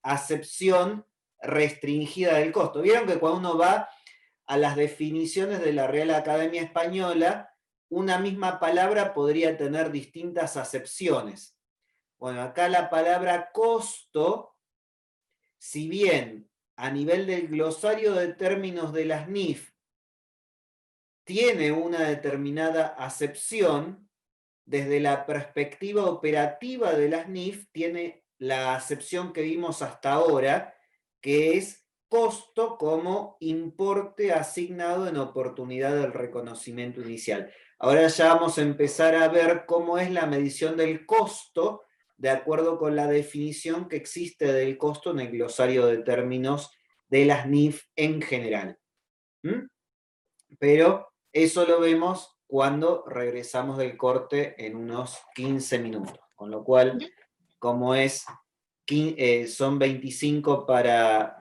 acepción restringida del costo. Vieron que cuando uno va a las definiciones de la Real Academia Española, una misma palabra podría tener distintas acepciones. Bueno, acá la palabra costo, si bien a nivel del glosario de términos de las NIF tiene una determinada acepción, desde la perspectiva operativa de las NIF tiene la acepción que vimos hasta ahora, que es costo como importe asignado en oportunidad del reconocimiento inicial. Ahora ya vamos a empezar a ver cómo es la medición del costo de acuerdo con la definición que existe del costo en el glosario de términos de las NIF en general. Pero eso lo vemos cuando regresamos del corte en unos 15 minutos. Con lo cual, como es, son 25 para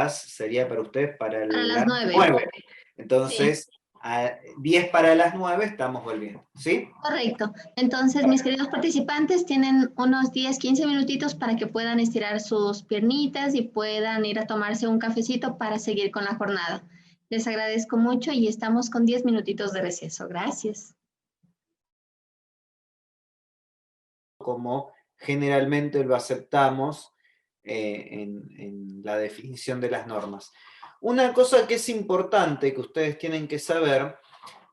sería para ustedes, para Para las las 9. 9. Entonces, Sí. a 10 para las 9 estamos volviendo, ¿sí? Correcto. Entonces, mis queridos participantes tienen unos 10, 15 minutitos para que puedan estirar sus piernitas y puedan ir a tomarse un cafecito para seguir con la jornada. Les agradezco mucho y estamos con 10 minutitos de receso. Gracias. Como generalmente lo aceptamos en la definición de las normas. Una cosa que es importante que ustedes tienen que saber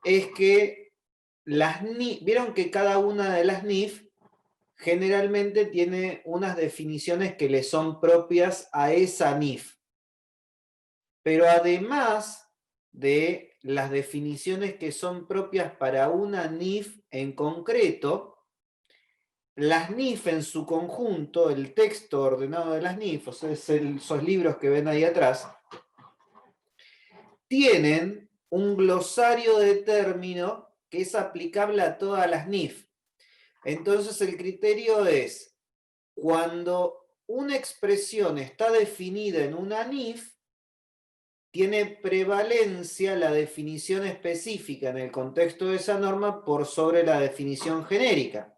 es que las NIF, vieron que cada una de las NIF generalmente tiene unas definiciones que le son propias a esa NIF. Pero además de las definiciones que son propias para una NIF en concreto, las NIF en su conjunto, el texto ordenado de las NIF, o sea, esos libros que ven ahí atrás, tienen un glosario de término que es aplicable a todas las NIF. Entonces el criterio es, cuando una expresión está definida en una NIF, tiene prevalencia la definición específica en el contexto de esa norma por sobre la definición genérica.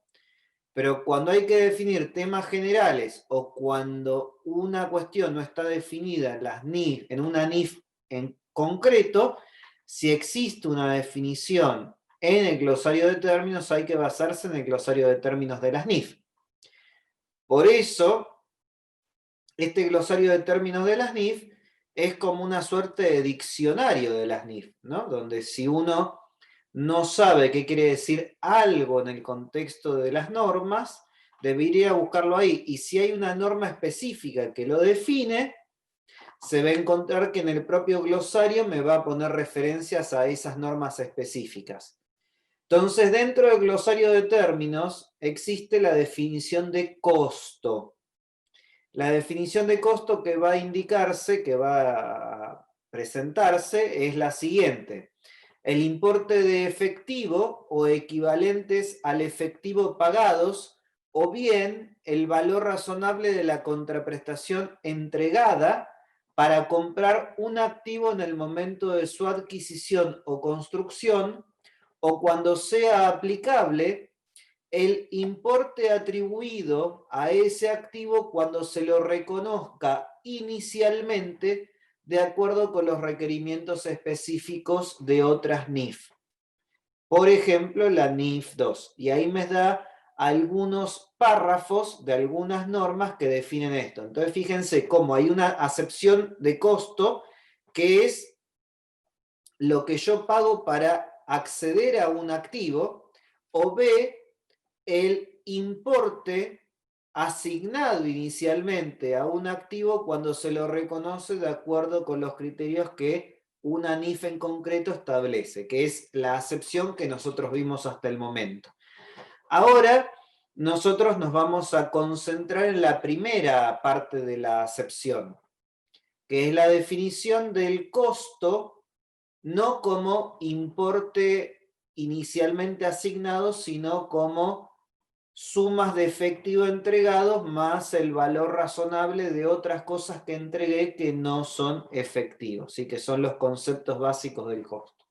Pero cuando hay que definir temas generales o cuando una cuestión no está definida en las NIF, en una NIF en concreto, si existe una definición en el glosario de términos, hay que basarse en el glosario de términos de las NIF. Por eso, este glosario de términos de las NIF es como una suerte de diccionario de las NIF, ¿no? Donde si uno no sabe qué quiere decir algo en el contexto de las normas, debería buscarlo ahí. Y si hay una norma específica que lo define, se va a encontrar que en el propio glosario me va a poner referencias a esas normas específicas. Entonces, dentro del glosario de términos existe la definición de costo. La definición de costo que va a indicarse, que va a presentarse, es la siguiente. El importe de efectivo o equivalentes al efectivo pagados, o bien el valor razonable de la contraprestación entregada para comprar un activo en el momento de su adquisición o construcción, o cuando sea aplicable el importe atribuido a ese activo cuando se lo reconozca inicialmente de acuerdo con los requerimientos específicos de otras NIF. Por ejemplo, la NIF 2. Y ahí me da algunos párrafos de algunas normas que definen esto. Entonces, fíjense cómo hay una acepción de costo que es lo que yo pago para acceder a un activo, o B, el importe asignado inicialmente a un activo cuando se lo reconoce de acuerdo con los criterios que una NIF en concreto establece, que es la acepción que nosotros vimos hasta el momento. Ahora, nosotros nos vamos a concentrar en la primera parte de la acepción, que es la definición del costo, no como importe inicialmente asignado, sino como sumas de efectivo entregados más el valor razonable de otras cosas que entregué que no son efectivos, ¿sí? Que son los conceptos básicos del costo.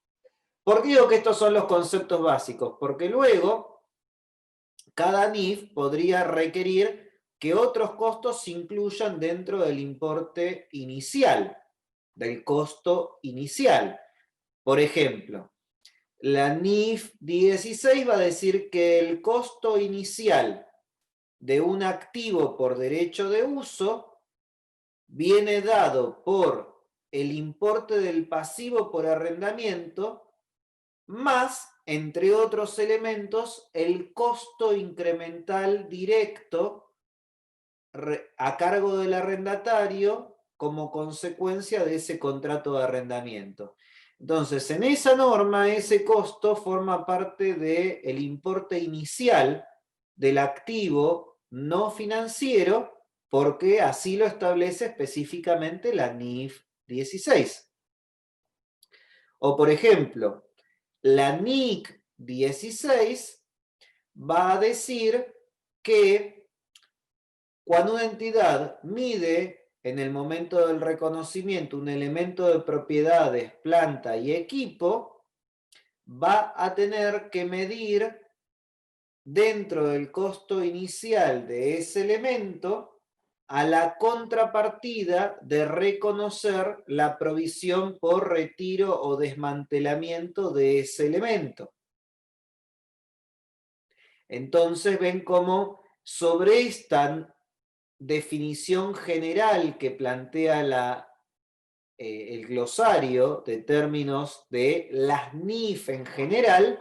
¿Por qué digo que estos son los conceptos básicos? Porque luego cada NIF podría requerir que otros costos se incluyan dentro del importe inicial, del costo inicial. Por ejemplo, la NIF 16 va a decir que el costo inicial de un activo por derecho de uso viene dado por el importe del pasivo por arrendamiento más, entre otros elementos, el costo incremental directo a cargo del arrendatario como consecuencia de ese contrato de arrendamiento. Entonces, en esa norma, ese costo forma parte del importe inicial del activo no financiero, porque así lo establece específicamente la NIF 16. O, por ejemplo, la NIC 16 va a decir que cuando una entidad mide en el momento del reconocimiento un elemento de propiedades, planta y equipo, va a tener que medir dentro del costo inicial de ese elemento a la contrapartida de reconocer la provisión por retiro o desmantelamiento de ese elemento. Entonces ven cómo sobre esta definición general que plantea el glosario de términos de las NIF en general,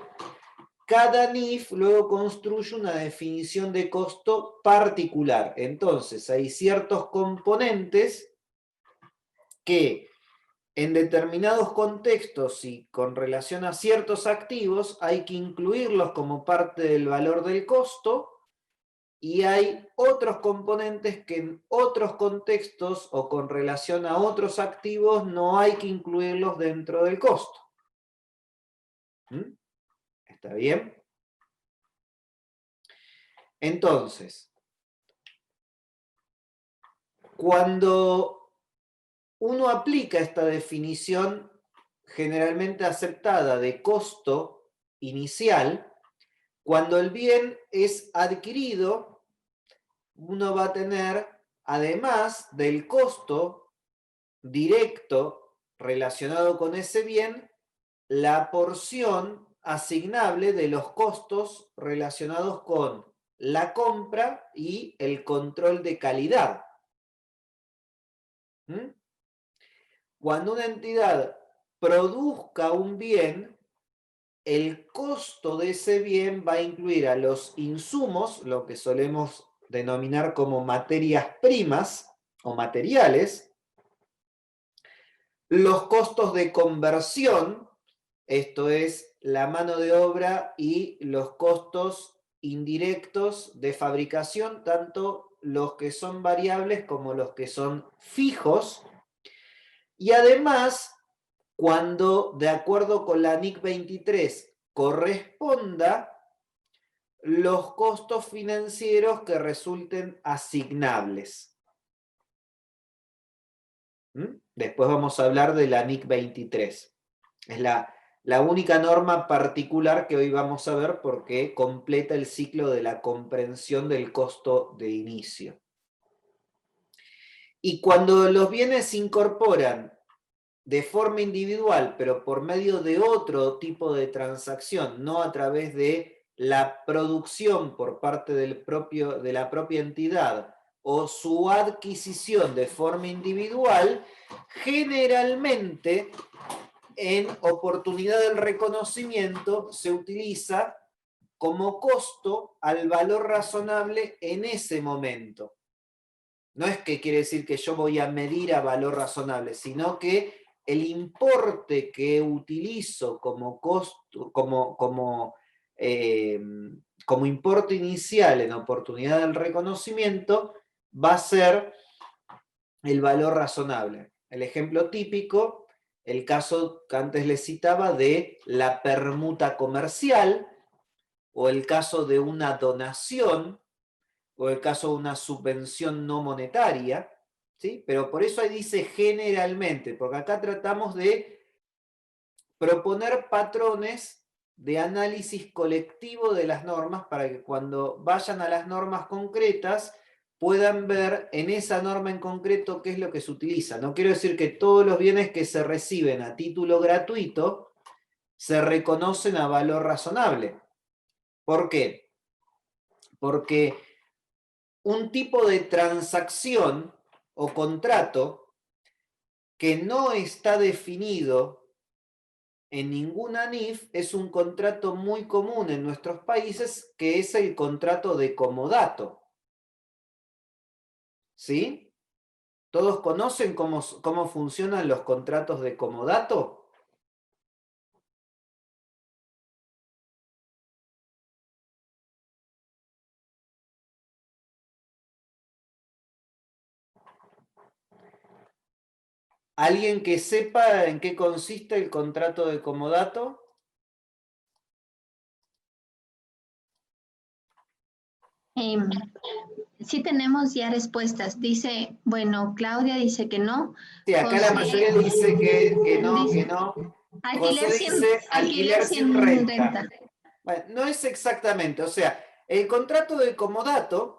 cada NIF luego construye una definición de costo particular. Entonces hay ciertos componentes que en determinados contextos y con relación a ciertos activos hay que incluirlos como parte del valor del costo, y hay otros componentes que en otros contextos o con relación a otros activos no hay que incluirlos dentro del costo. ¿Mm? ¿Está bien? Entonces, cuando uno aplica esta definición generalmente aceptada de costo inicial, cuando el bien es adquirido, uno va a tener, además del costo directo relacionado con ese bien, la porción asignable de los costos relacionados con la compra y el control de calidad. ¿Mm? Cuando una entidad produzca un bien, el costo de ese bien va a incluir a los insumos, lo que solemos denominar como materias primas o materiales, los costos de conversión, esto es la mano de obra y los costos indirectos de fabricación, tanto los que son variables como los que son fijos, y además, cuando de acuerdo con la NIC 23 corresponda, los costos financieros que resulten asignables. Después vamos a hablar de la NIC 23. Es la única norma particular que hoy vamos a ver porque completa el ciclo de la comprensión del costo de inicio. Y cuando los bienes se incorporan de forma individual, pero por medio de otro tipo de transacción, no a través de la producción por parte de la propia entidad o su adquisición de forma individual, generalmente en oportunidad del reconocimiento se utiliza como costo al valor razonable en ese momento. No es que quiere decir que yo voy a medir a valor razonable, sino que el importe que utilizo como costo, como importe inicial en oportunidad del reconocimiento, va a ser el valor razonable. El ejemplo típico, el caso que antes les citaba de la permuta comercial, o el caso de una donación, o el caso de una subvención no monetaria, ¿sí? Pero por eso ahí dice generalmente, porque acá tratamos de proponer patrones de análisis colectivo de las normas para que cuando vayan a las normas concretas puedan ver en esa norma en concreto qué es lo que se utiliza. No quiero decir que todos los bienes que se reciben a título gratuito se reconocen a valor razonable. ¿Por qué? Porque un tipo de transacción o contrato que no está definido en ninguna NIF es un contrato muy común en nuestros países, que es el contrato de comodato. ¿Sí? ¿Todos conocen cómo funcionan los contratos de comodato? ¿Alguien que sepa en qué consiste el contrato de comodato? Sí tenemos ya respuestas. Dice, bueno, Claudia dice que no. Sí, acá la José mayoría dice que no, que dice, no. José dice alquiler alquiler sin sin renta. renta. Bueno, no es exactamente, o sea, el contrato de comodato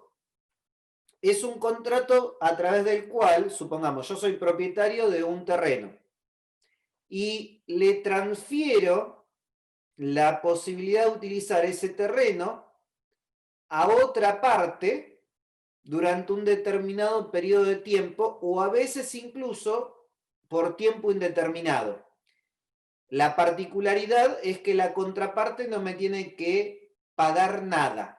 es un contrato a través del cual, supongamos, yo soy propietario de un terreno y le transfiero la posibilidad de utilizar ese terreno a otra parte durante un determinado periodo de tiempo o a veces incluso por tiempo indeterminado. La particularidad es que la contraparte no me tiene que pagar nada.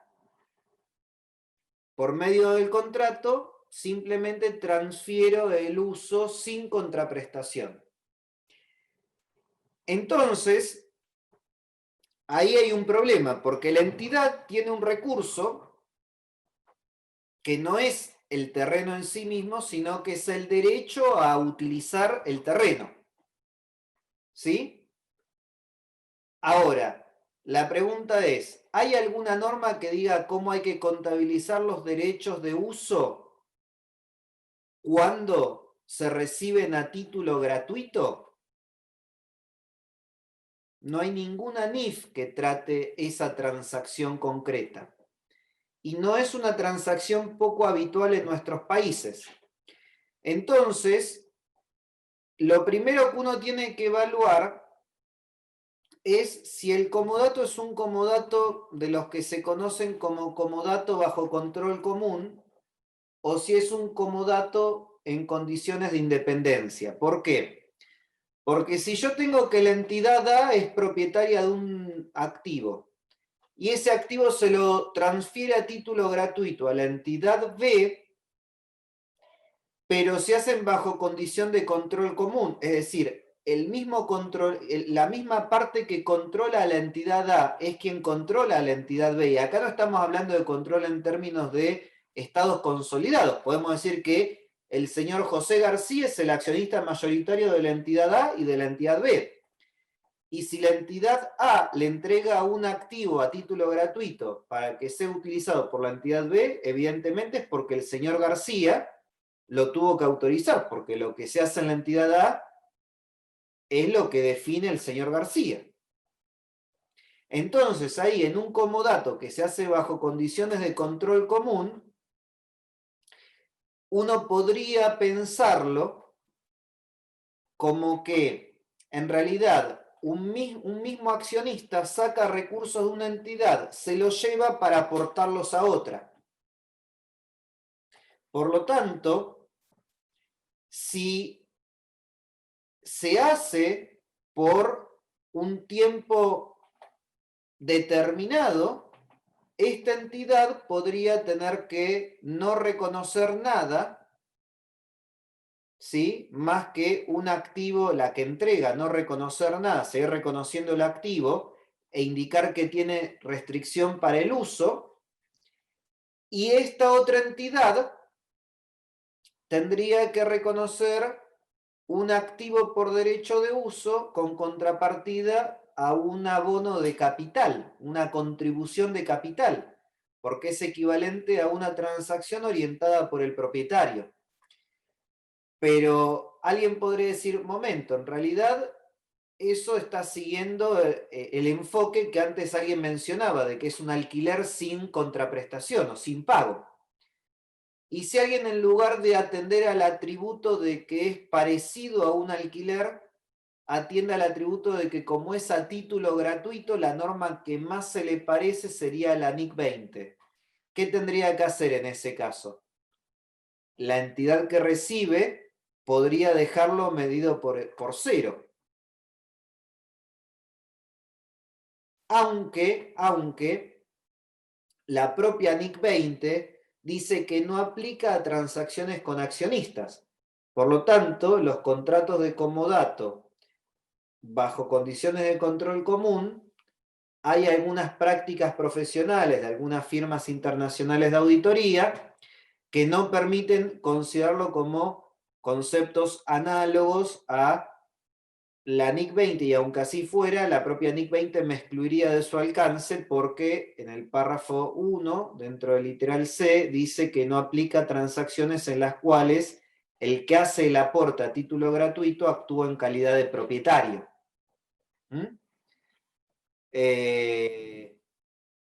Por medio del contrato, simplemente transfiero el uso sin contraprestación. Entonces, ahí hay un problema, porque la entidad tiene un recurso que no es el terreno en sí mismo, sino que es el derecho a utilizar el terreno. ¿Sí? Ahora, la pregunta es, ¿hay alguna norma que diga cómo hay que contabilizar los derechos de uso cuando se reciben a título gratuito? No hay ninguna NIF que trate esa transacción concreta. Y no es una transacción poco habitual en nuestros países. Entonces, lo primero que uno tiene que evaluar es si el comodato es un comodato de los que se conocen como comodato bajo control común o si es un comodato en condiciones de independencia. ¿Por qué? Porque si yo tengo que la entidad A es propietaria de un activo y ese activo se lo transfiere a título gratuito a la entidad B, pero se hacen bajo condición de control común, es decir, el mismo control, la misma parte que controla a la entidad A es quien controla a la entidad B. Y acá no estamos hablando de control en términos de estados consolidados. Podemos decir que el señor José García es el accionista mayoritario de la entidad A y de la entidad B. Y si la entidad A le entrega un activo a título gratuito para que sea utilizado por la entidad B, evidentemente es porque el señor García lo tuvo que autorizar, porque lo que se hace en la entidad A es lo que define el señor García. Entonces, ahí en un comodato que se hace bajo condiciones de control común, uno podría pensarlo como que en realidad un mismo accionista saca recursos de una entidad, se los lleva para aportarlos a otra. Por lo tanto, si se hace por un tiempo determinado, esta entidad podría tener que no reconocer nada, ¿sí? Más que un activo, la que entrega, no reconocer nada, seguir reconociendo el activo e indicar que tiene restricción para el uso, y esta otra entidad tendría que reconocer un activo por derecho de uso con contrapartida a un abono de capital, una contribución de capital, porque es equivalente a una transacción orientada por el propietario. Pero alguien podría decir, momento, en realidad eso está siguiendo el enfoque que antes alguien mencionaba, de que es un alquiler sin contraprestación o sin pago. Y si alguien, en lugar de atender al atributo de que es parecido a un alquiler, atiende al atributo de que como es a título gratuito, la norma que más se le parece sería la NIC 20. ¿Qué tendría que hacer en ese caso? La entidad que recibe podría dejarlo medido por cero. Aunque la propia NIC 20 dice que no aplica a transacciones con accionistas. Por lo tanto, los contratos de comodato bajo condiciones de control común, hay algunas prácticas profesionales de algunas firmas internacionales de auditoría que no permiten considerarlo como conceptos análogos a la NIC 20, y aunque así fuera, la propia NIC 20 me excluiría de su alcance porque en el párrafo 1, dentro del literal C, dice que no aplica transacciones en las cuales el que hace el aporte a título gratuito actúa en calidad de propietario.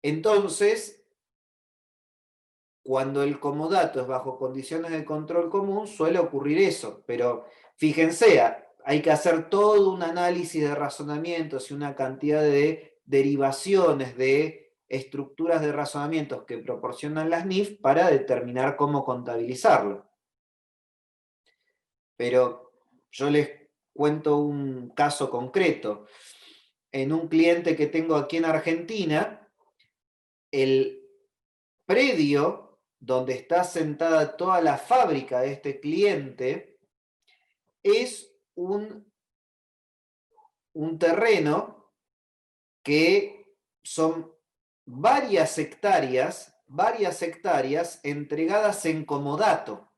Entonces, cuando el comodato es bajo condiciones de control común, suele ocurrir eso, pero fíjense, hay que hacer todo un análisis de razonamientos y una cantidad de derivaciones de estructuras de razonamientos que proporcionan las NIF para determinar cómo contabilizarlo. Pero yo les cuento un caso concreto. En un cliente que tengo aquí en Argentina, el predio donde está sentada toda la fábrica de este cliente es un terreno que son varias hectáreas entregadas en comodato.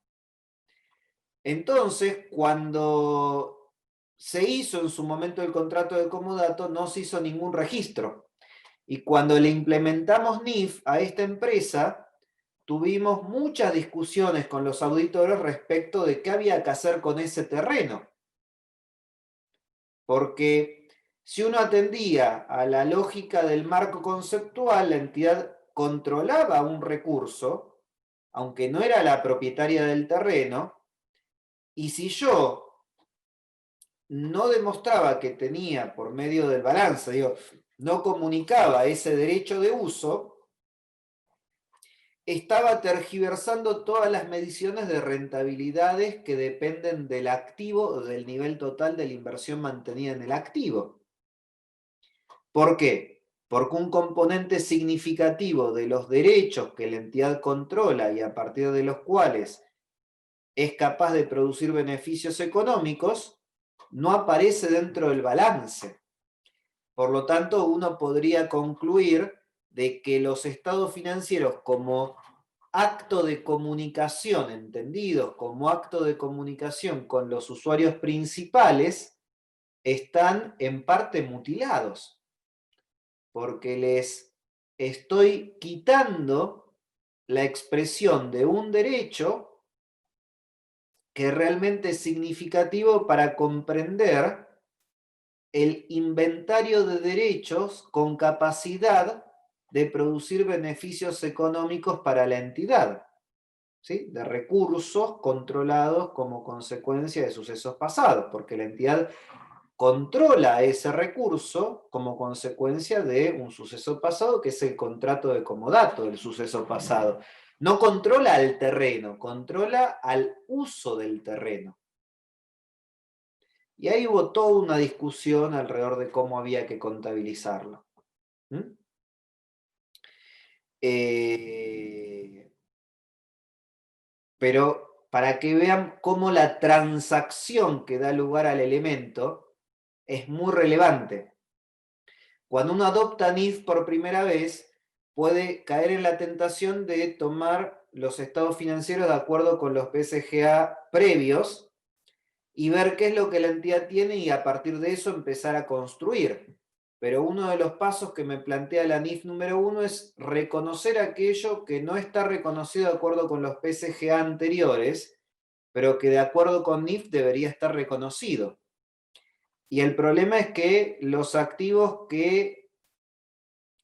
Entonces, cuando se hizo en su momento el contrato de comodato, no se hizo ningún registro. Y cuando le implementamos NIF a esta empresa, tuvimos muchas discusiones con los auditores respecto de qué había que hacer con ese terreno. Porque si uno atendía a la lógica del marco conceptual, la entidad controlaba un recurso, aunque no era la propietaria del terreno, y si yo no demostraba que tenía por medio del balance, no comunicaba ese derecho de uso, estaba tergiversando todas las mediciones de rentabilidades que dependen del activo o del nivel total de la inversión mantenida en el activo. ¿Por qué? Porque un componente significativo de los derechos que la entidad controla y a partir de los cuales es capaz de producir beneficios económicos no aparece dentro del balance. Por lo tanto, uno podría concluir de que los estados financieros como acto de comunicación, entendidos como acto de comunicación con los usuarios principales, están en parte mutilados, porque les estoy quitando la expresión de un derecho que realmente es significativo para comprender el inventario de derechos con capacidad de producir beneficios económicos para la entidad, ¿sí? De recursos controlados como consecuencia de sucesos pasados, porque la entidad controla ese recurso como consecuencia de un suceso pasado, que es el contrato de comodato del suceso pasado. No controla al terreno, controla al uso del terreno. Y ahí hubo toda una discusión alrededor de cómo había que contabilizarlo. Pero para que vean cómo la transacción que da lugar al elemento es muy relevante. Cuando uno adopta NIF por primera vez, puede caer en la tentación de tomar los estados financieros de acuerdo con los PSGA previos y ver qué es lo que la entidad tiene y a partir de eso empezar a construir. Pero uno de los pasos que me plantea la NIF número 1 es reconocer aquello que no está reconocido de acuerdo con los PSGA anteriores, pero que de acuerdo con NIF debería estar reconocido. Y el problema es que los activos que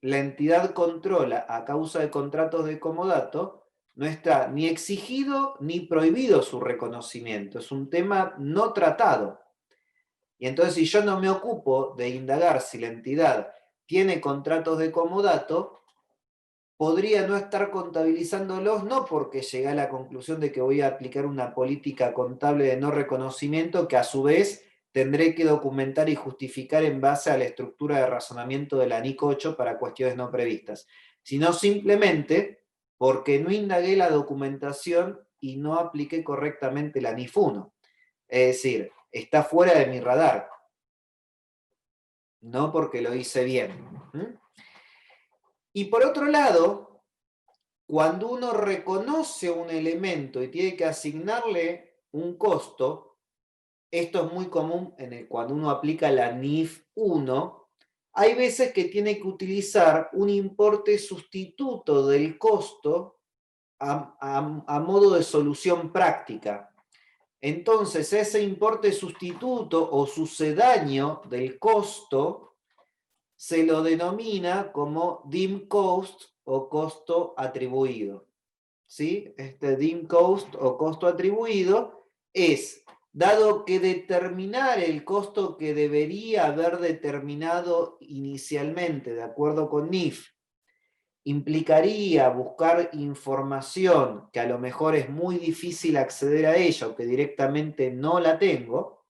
la entidad controla a causa de contratos de comodato no está ni exigido ni prohibido su reconocimiento, es un tema no tratado. Y entonces si yo no me ocupo de indagar si la entidad tiene contratos de comodato, podría no estar contabilizándolos, no porque llegué a la conclusión de que voy a aplicar una política contable de no reconocimiento que a su vez tendré que documentar y justificar en base a la estructura de razonamiento de la NIC 8 para cuestiones no previstas, sino simplemente porque no indagué la documentación y no apliqué correctamente la NIF 1. Es decir, está fuera de mi radar, no porque lo hice bien. Y por otro lado, cuando uno reconoce un elemento y tiene que asignarle un costo, esto es muy común cuando uno aplica la NIF 1, hay veces que tiene que utilizar un importe sustituto del costo a modo de solución práctica. Entonces, ese importe sustituto o sucedáneo del costo se lo denomina como dim cost o costo atribuido. ¿Sí? Este dim cost o costo atribuido es, dado que determinar el costo que debería haber determinado inicialmente, de acuerdo con NIF, implicaría buscar información que a lo mejor es muy difícil acceder a ella o que directamente no la tengo,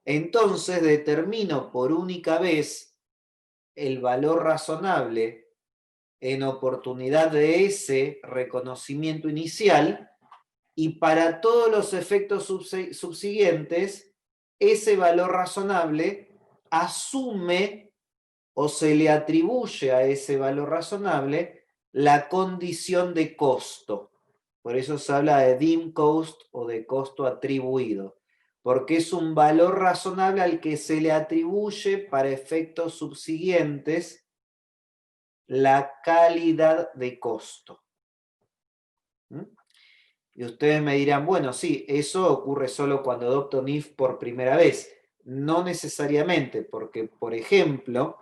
entonces determino por única vez el valor razonable en oportunidad de ese reconocimiento inicial y para todos los efectos subsiguientes, ese valor razonable asume o se le atribuye a ese valor razonable la condición de costo. Por eso se habla de dim cost o de costo atribuido, porque es un valor razonable al que se le atribuye para efectos subsiguientes la calidad de costo. Y ustedes me dirán, bueno, sí, eso ocurre solo cuando adopto NIF por primera vez. No necesariamente, porque, por ejemplo,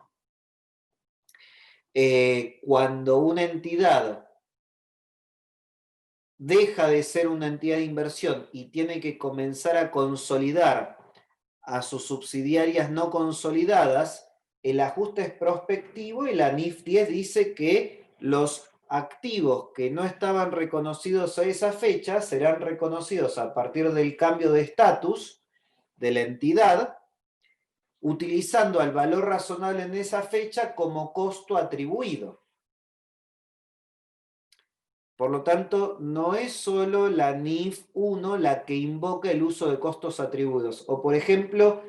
cuando una entidad deja de ser una entidad de inversión y tiene que comenzar a consolidar a sus subsidiarias no consolidadas, el ajuste es prospectivo y la NIF 10 dice que los activos que no estaban reconocidos a esa fecha serán reconocidos a partir del cambio de estatus de la entidad, utilizando al valor razonable en esa fecha como costo atribuido. Por lo tanto, no es solo la NIF 1 la que invoca el uso de costos atribuidos. O, por ejemplo,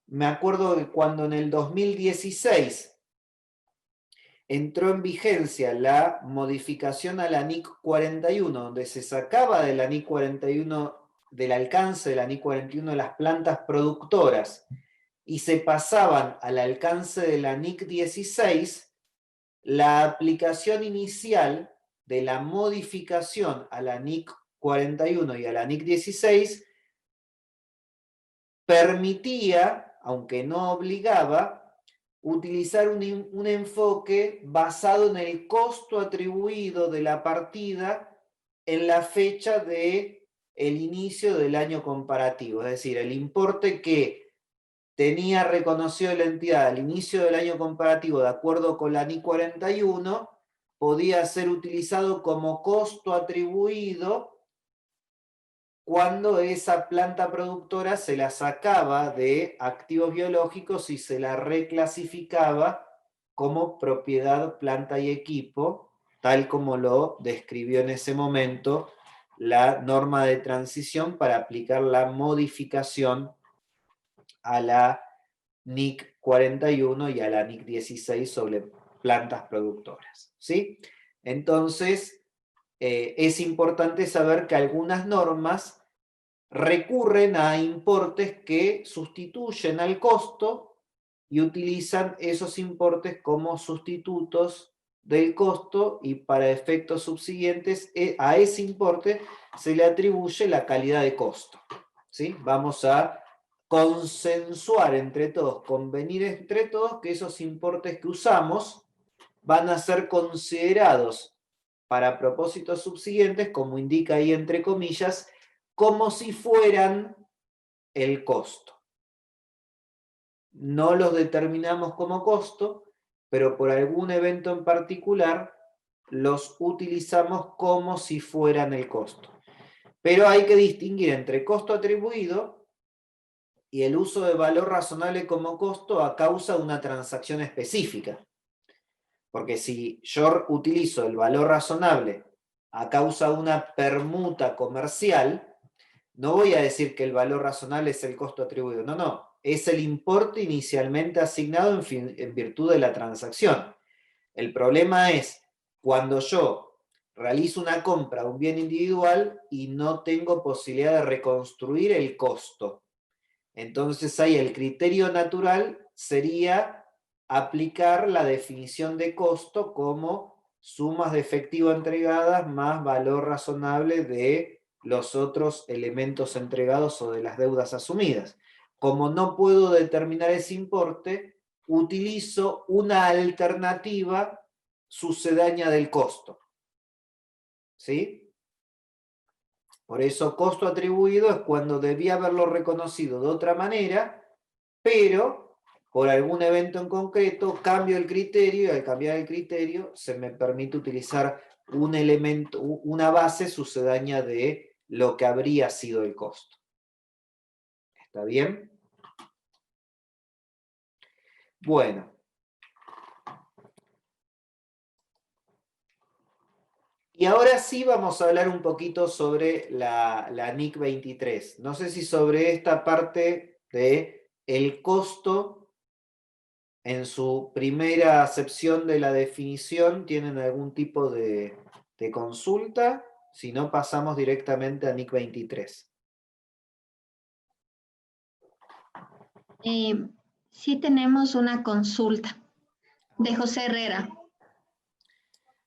me acuerdo que cuando en el 2016 entró en vigencia la modificación a la NIC 41, donde se sacaba de la NIC 41, del alcance de la NIC 41 las plantas productoras y se pasaban al alcance de la NIC 16, la aplicación inicial de la modificación a la NIC 41 y a la NIC 16 permitía, aunque no obligaba, utilizar un enfoque basado en el costo atribuido de la partida en la fecha de el inicio del año comparativo, es decir, el importe que tenía reconocido la entidad al inicio del año comparativo de acuerdo con la NIC 41, podía ser utilizado como costo atribuido cuando esa planta productora se la sacaba de activos biológicos y se la reclasificaba como propiedad, planta y equipo, tal como lo describió en ese momento la norma de transición para aplicar la modificación a la NIC 41 y a la NIC 16 sobre plantas productoras, ¿sí? Entonces, es importante saber que algunas normas recurren a importes que sustituyen al costo y utilizan esos importes como sustitutos del costo y para efectos subsiguientes a ese importe se le atribuye la calidad de costo, ¿sí? Vamos a consensuar entre todos, convenir entre todos que esos importes que usamos van a ser considerados para propósitos subsiguientes, como indica ahí entre comillas, como si fueran el costo. No los determinamos como costo, pero por algún evento en particular los utilizamos como si fueran el costo. Pero hay que distinguir entre costo atribuido y el uso de valor razonable como costo a causa de una transacción específica. Porque si yo utilizo el valor razonable a causa de una permuta comercial, no voy a decir que el valor razonable es el costo atribuido. No, no. Es el importe inicialmente asignado en virtud de la transacción. El problema es cuando yo realizo una compra de un bien individual y no tengo posibilidad de reconstruir el costo. Entonces ahí el criterio natural sería aplicar la definición de costo como sumas de efectivo entregadas más valor razonable de los otros elementos entregados o de las deudas asumidas. Como no puedo determinar ese importe, utilizo una alternativa sucedánea del costo. ¿Sí? Por eso costo atribuido es cuando debía haberlo reconocido de otra manera, pero por algún evento en concreto cambio el criterio y al cambiar el criterio se me permite utilizar un elemento, una base sucedánea de lo que habría sido el costo. ¿Está bien? Bueno. Y ahora sí vamos a hablar un poquito sobre la NIC 23. No sé si sobre esta parte de el costo en su primera acepción de la definición tienen algún tipo de consulta. Si no, pasamos directamente a NIC 23. Sí tenemos una consulta de José Herrera.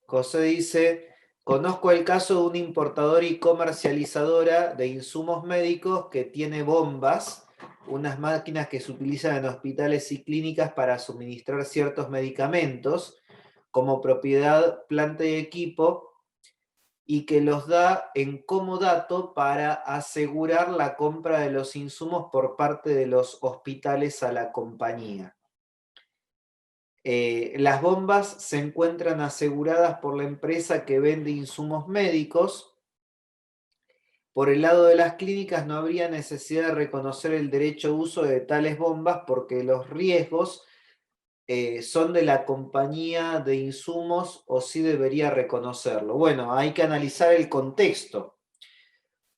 José dice, conozco el caso de una importadora y comercializadora de insumos médicos que tiene bombas, unas máquinas que se utilizan en hospitales y clínicas para suministrar ciertos medicamentos, como propiedad, planta y equipo, y que los da en comodato para asegurar la compra de los insumos por parte de los hospitales a la compañía. Las bombas se encuentran aseguradas por la empresa que vende insumos médicos. Por el lado de las clínicas no habría necesidad de reconocer el derecho a uso de tales bombas porque los riesgos son de la compañía de insumos o sí debería reconocerlo. Bueno, hay que analizar el contexto.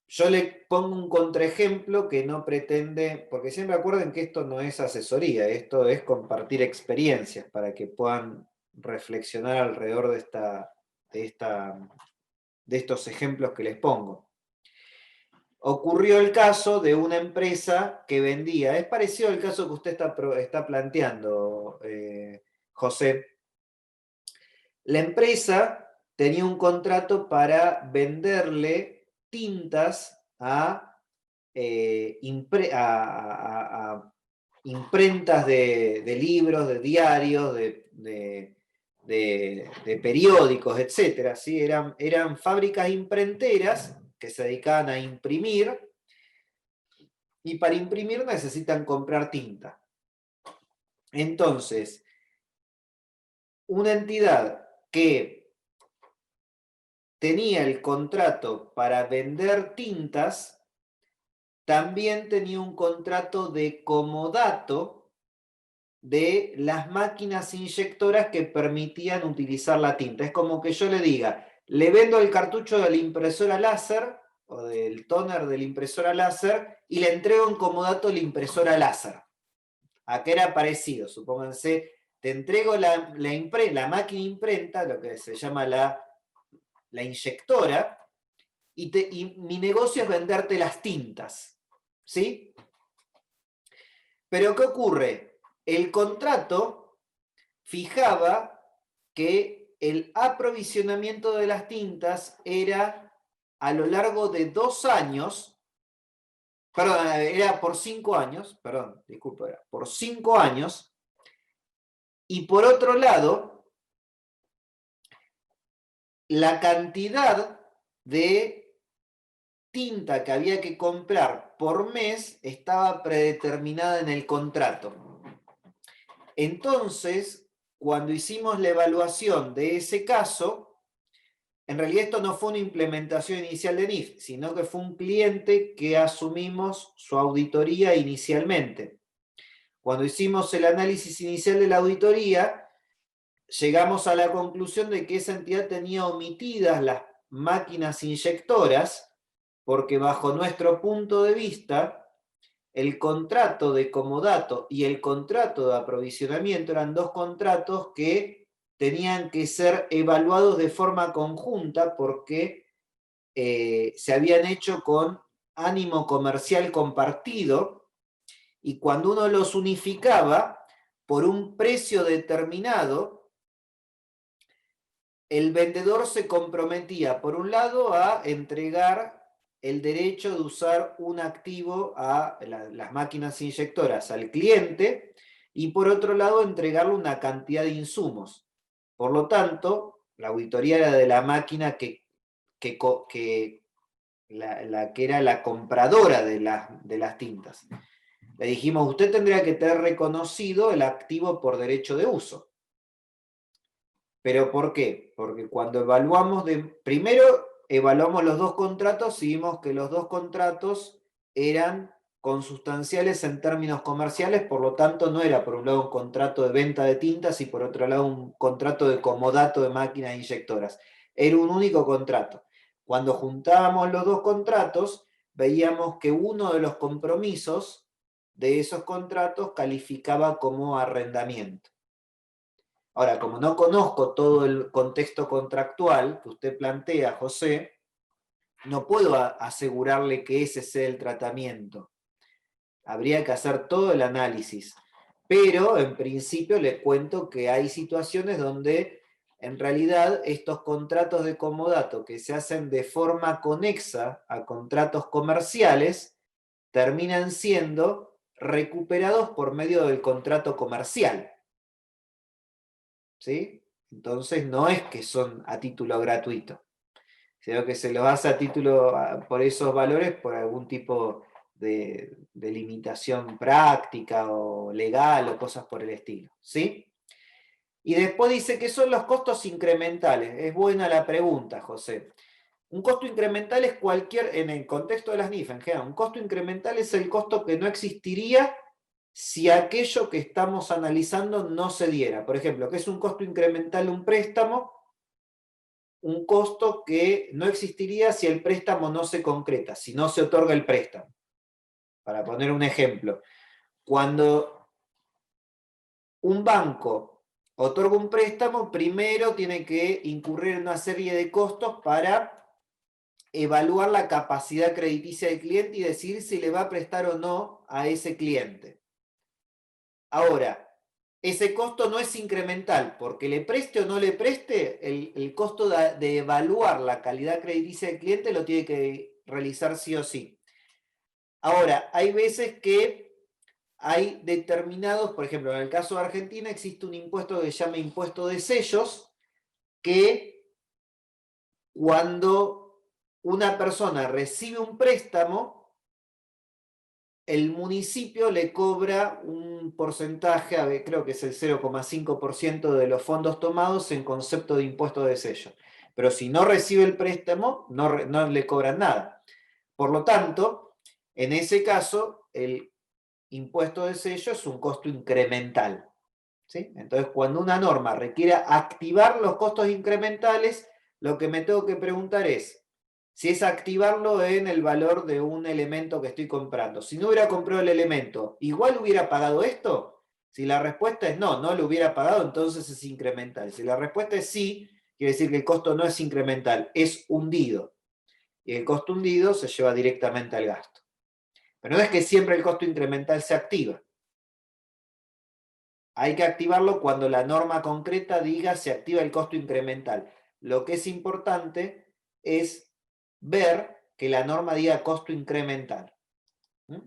Yo le pongo un contraejemplo que no pretende, porque siempre acuerden que esto no es asesoría, esto es compartir experiencias para que puedan reflexionar alrededor de estos ejemplos que les pongo. Ocurrió el caso de una empresa que vendía, es parecido al caso que usted está planteando, José. La empresa tenía un contrato para venderle tintas a imprentas de libros, de diarios, de periódicos, etc. ¿Sí? Eran fábricas imprenteras que se dedicaban a imprimir y para imprimir necesitan comprar tinta. Entonces, una entidad que tenía el contrato para vender tintas, también tenía un contrato de comodato de las máquinas inyectoras que permitían utilizar la tinta. Es como que yo le diga, le vendo el cartucho de la impresora láser o del tóner de la impresora láser y le entrego en comodato la impresora láser. Acá era parecido, supónganse, te entrego la máquina imprenta, lo que se llama la inyectora, y mi negocio es venderte las tintas, ¿sí? Pero ¿qué ocurre? El contrato fijaba que el aprovisionamiento de las tintas era a lo largo de 2 años, perdón, era por 5 años, perdón, disculpa, era por 5 años, y por otro lado, la cantidad de tinta que había que comprar por mes estaba predeterminada en el contrato. Entonces, cuando hicimos la evaluación de ese caso, en realidad esto no fue una implementación inicial de NIF, sino que fue un cliente que asumimos su auditoría inicialmente. Cuando hicimos el análisis inicial de la auditoría, llegamos a la conclusión de que esa entidad tenía omitidas las máquinas inyectoras, porque bajo nuestro punto de vista, el contrato de comodato y el contrato de aprovisionamiento eran dos contratos que tenían que ser evaluados de forma conjunta porque se habían hecho con ánimo comercial compartido, y cuando uno los unificaba por un precio determinado, el vendedor se comprometía, por un lado, a entregar el derecho de usar un activo a las máquinas inyectoras al cliente, y por otro lado, entregarle una cantidad de insumos. Por lo tanto, la auditoría era de la máquina que la que era la compradora de las tintas. Le dijimos, usted tendría que tener reconocido el activo por derecho de uso. ¿Pero por qué? Porque cuando evaluamos, primero evaluamos los dos contratos y vimos que los dos contratos eran consustanciales en términos comerciales, por lo tanto no era por un lado un contrato de venta de tintas y por otro lado un contrato de comodato de máquinas inyectoras. Era un único contrato. Cuando juntábamos los dos contratos, veíamos que uno de los compromisos de esos contratos calificaba como arrendamiento. Ahora, como no conozco todo el contexto contractual que usted plantea, José, no puedo asegurarle que ese sea el tratamiento. Habría que hacer todo el análisis. Pero, en principio, le cuento que hay situaciones donde, en realidad, estos contratos de comodato que se hacen de forma conexa a contratos comerciales, terminan siendo recuperados por medio del contrato comercial. ¿Sí? Entonces no es que son a título gratuito, sino que se los hace a título por esos valores por algún tipo de limitación práctica o legal o cosas por el estilo. ¿Sí? Y después dice que son los costos incrementales. Es buena la pregunta, José. Un costo incremental es en el contexto de las NIF en general, un costo incremental es el costo que no existiría si aquello que estamos analizando no se diera. Por ejemplo, ¿qué es un costo incremental de un préstamo? Un costo que no existiría si el préstamo no se concreta, si no se otorga el préstamo. Para poner un ejemplo, cuando un banco otorga un préstamo, primero tiene que incurrir en una serie de costos para evaluar la capacidad crediticia del cliente y decir si le va a prestar o no a ese cliente. Ahora, ese costo no es incremental, porque le preste o no le preste, el costo de evaluar la calidad crediticia del cliente lo tiene que realizar sí o sí. Ahora, hay veces que hay determinados, por ejemplo, en el caso de Argentina existe un impuesto que se llama impuesto de sellos, que cuando una persona recibe un préstamo, el municipio le cobra un porcentaje, creo que es el 0,5% de los fondos tomados en concepto de impuesto de sello. Pero si no recibe el préstamo, no le cobran nada. Por lo tanto, en ese caso, el impuesto de sello es un costo incremental. ¿Sí? Entonces, cuando una norma requiere activar los costos incrementales, lo que me tengo que preguntar es si es activarlo en el valor de un elemento que estoy comprando. Si no hubiera comprado el elemento, ¿igual hubiera pagado esto? Si la respuesta es no, no lo hubiera pagado, entonces es incremental. Si la respuesta es sí, quiere decir que el costo no es incremental, es hundido. Y el costo hundido se lleva directamente al gasto. Pero no es que siempre el costo incremental se activa. Hay que activarlo cuando la norma concreta diga se activa el costo incremental. Lo que es importante es ver que la norma diga costo incremental. ¿Mm?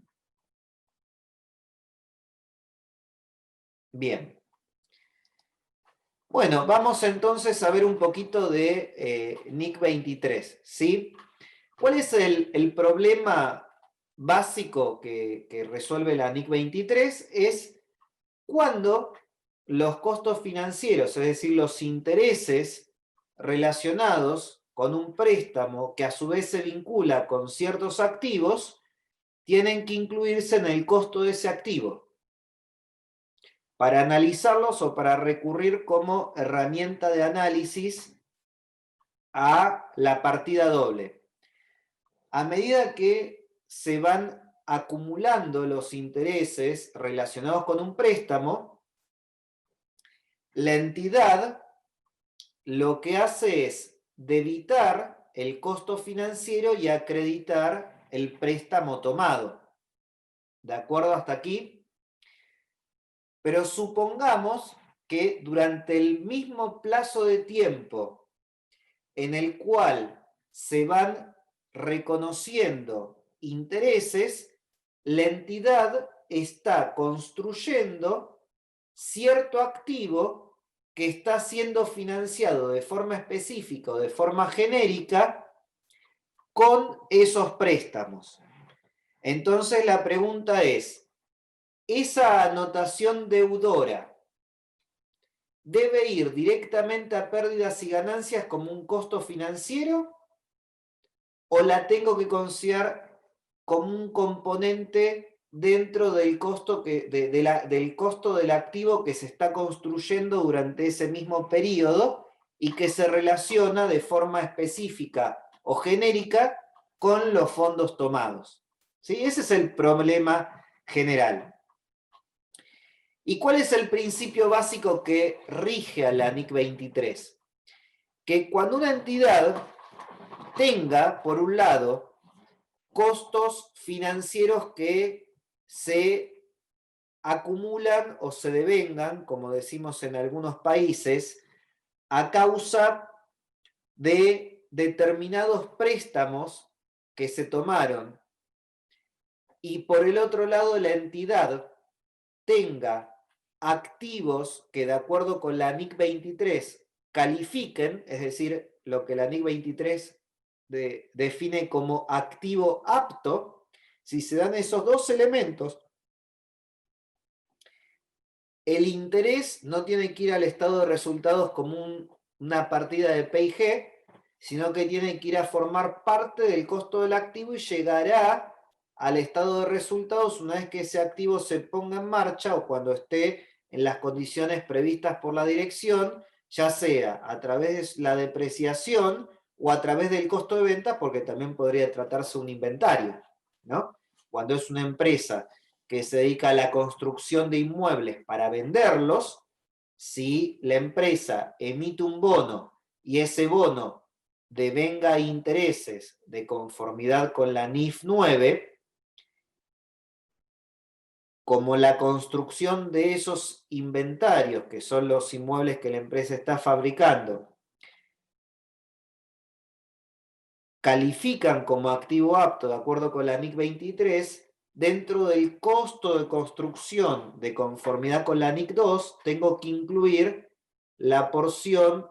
Bien. Bueno, vamos entonces a ver un poquito de NIC 23, ¿sí? ¿Cuál es el problema básico que resuelve la NIC 23? Es cuando los costos financieros, es decir, los intereses relacionados con un préstamo que a su vez se vincula con ciertos activos, tienen que incluirse en el costo de ese activo para analizarlos o para recurrir como herramienta de análisis a la partida doble. A medida que se van acumulando los intereses relacionados con un préstamo, la entidad lo que hace es debitar el costo financiero y acreditar el préstamo tomado. ¿De acuerdo hasta aquí? Pero supongamos que durante el mismo plazo de tiempo en el cual se van reconociendo intereses, la entidad está construyendo cierto activo que está siendo financiado de forma específica o de forma genérica con esos préstamos. Entonces la pregunta es, ¿esa anotación deudora debe ir directamente a pérdidas y ganancias como un costo financiero o la tengo que considerar como un componente dentro del costo, del costo del activo que se está construyendo durante ese mismo periodo y que se relaciona de forma específica o genérica con los fondos tomados? ¿Sí? Ese es el problema general. ¿Y cuál es el principio básico que rige a la NIC 23? Que cuando una entidad tenga, por un lado, costos financieros que se acumulan o se devengan, como decimos en algunos países, a causa de determinados préstamos que se tomaron, y por el otro lado la entidad tenga activos que de acuerdo con la NIC 23 califiquen, es decir, lo que la NIC 23 define como activo apto. Si se dan esos dos elementos, el interés no tiene que ir al estado de resultados como una partida de P&G, sino que tiene que ir a formar parte del costo del activo y llegará al estado de resultados una vez que ese activo se ponga en marcha o cuando esté en las condiciones previstas por la dirección, ya sea a través de la depreciación o a través del costo de venta, porque también podría tratarse un inventario, ¿no? Cuando es una empresa que se dedica a la construcción de inmuebles para venderlos, si la empresa emite un bono y ese bono devenga intereses de conformidad con la NIF 9, como la construcción de esos inventarios, que son los inmuebles que la empresa está fabricando, califican como activo apto de acuerdo con la NIC 23, dentro del costo de construcción de conformidad con la NIC 2, tengo que incluir la porción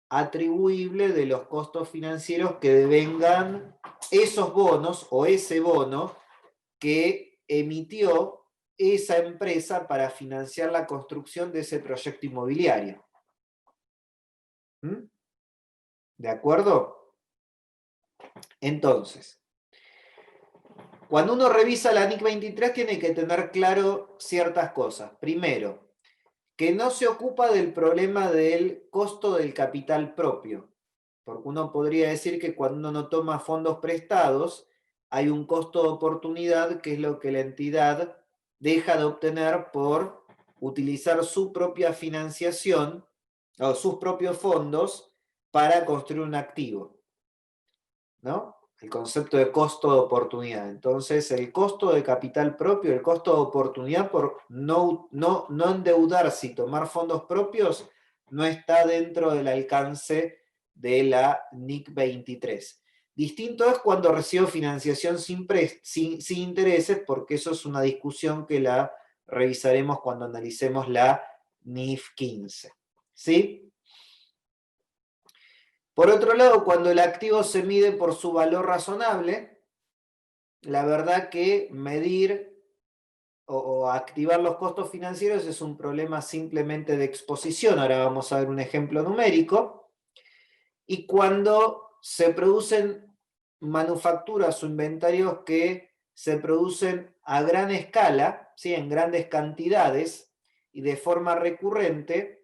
atribuible de los costos financieros que devengan esos bonos o ese bono que emitió esa empresa para financiar la construcción de ese proyecto inmobiliario. ¿Mm? ¿De acuerdo? Entonces, cuando uno revisa la NIC 23 tiene que tener claro ciertas cosas. Primero, que no se ocupa del problema del costo del capital propio, porque uno podría decir que cuando uno no toma fondos prestados, hay un costo de oportunidad que es lo que la entidad deja de obtener por utilizar su propia financiación o sus propios fondos para construir un activo, ¿no? El concepto de costo de oportunidad. Entonces, el costo de capital propio, el costo de oportunidad por no endeudarse y tomar fondos propios, no está dentro del alcance de la NIC 23. Distinto es cuando recibo financiación sin intereses, porque eso es una discusión que la revisaremos cuando analicemos la NIF 15. ¿Sí? Por otro lado, cuando el activo se mide por su valor razonable, la verdad que medir o activar los costos financieros es un problema simplemente de exposición. Ahora vamos a ver un ejemplo numérico. Y cuando se producen manufacturas o inventarios que se producen a gran escala, ¿sí? En grandes cantidades y de forma recurrente,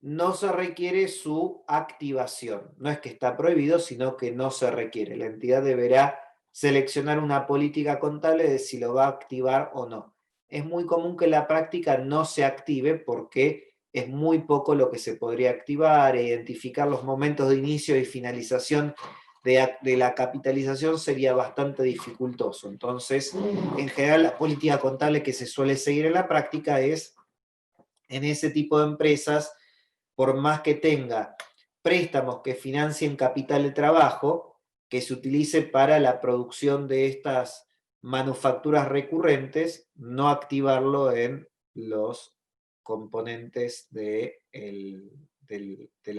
no se requiere su activación. No es que está prohibido, sino que no se requiere. La entidad deberá seleccionar una política contable de si lo va a activar o no. Es muy común que la práctica no se active porque es muy poco lo que se podría activar, e identificar los momentos de inicio y finalización de la capitalización sería bastante dificultoso. Entonces, en general, la política contable que se suele seguir en la práctica es, en ese tipo de empresas, por más que tenga préstamos que financien capital de trabajo, que se utilice para la producción de estas manufacturas recurrentes, no activarlo en los componentes del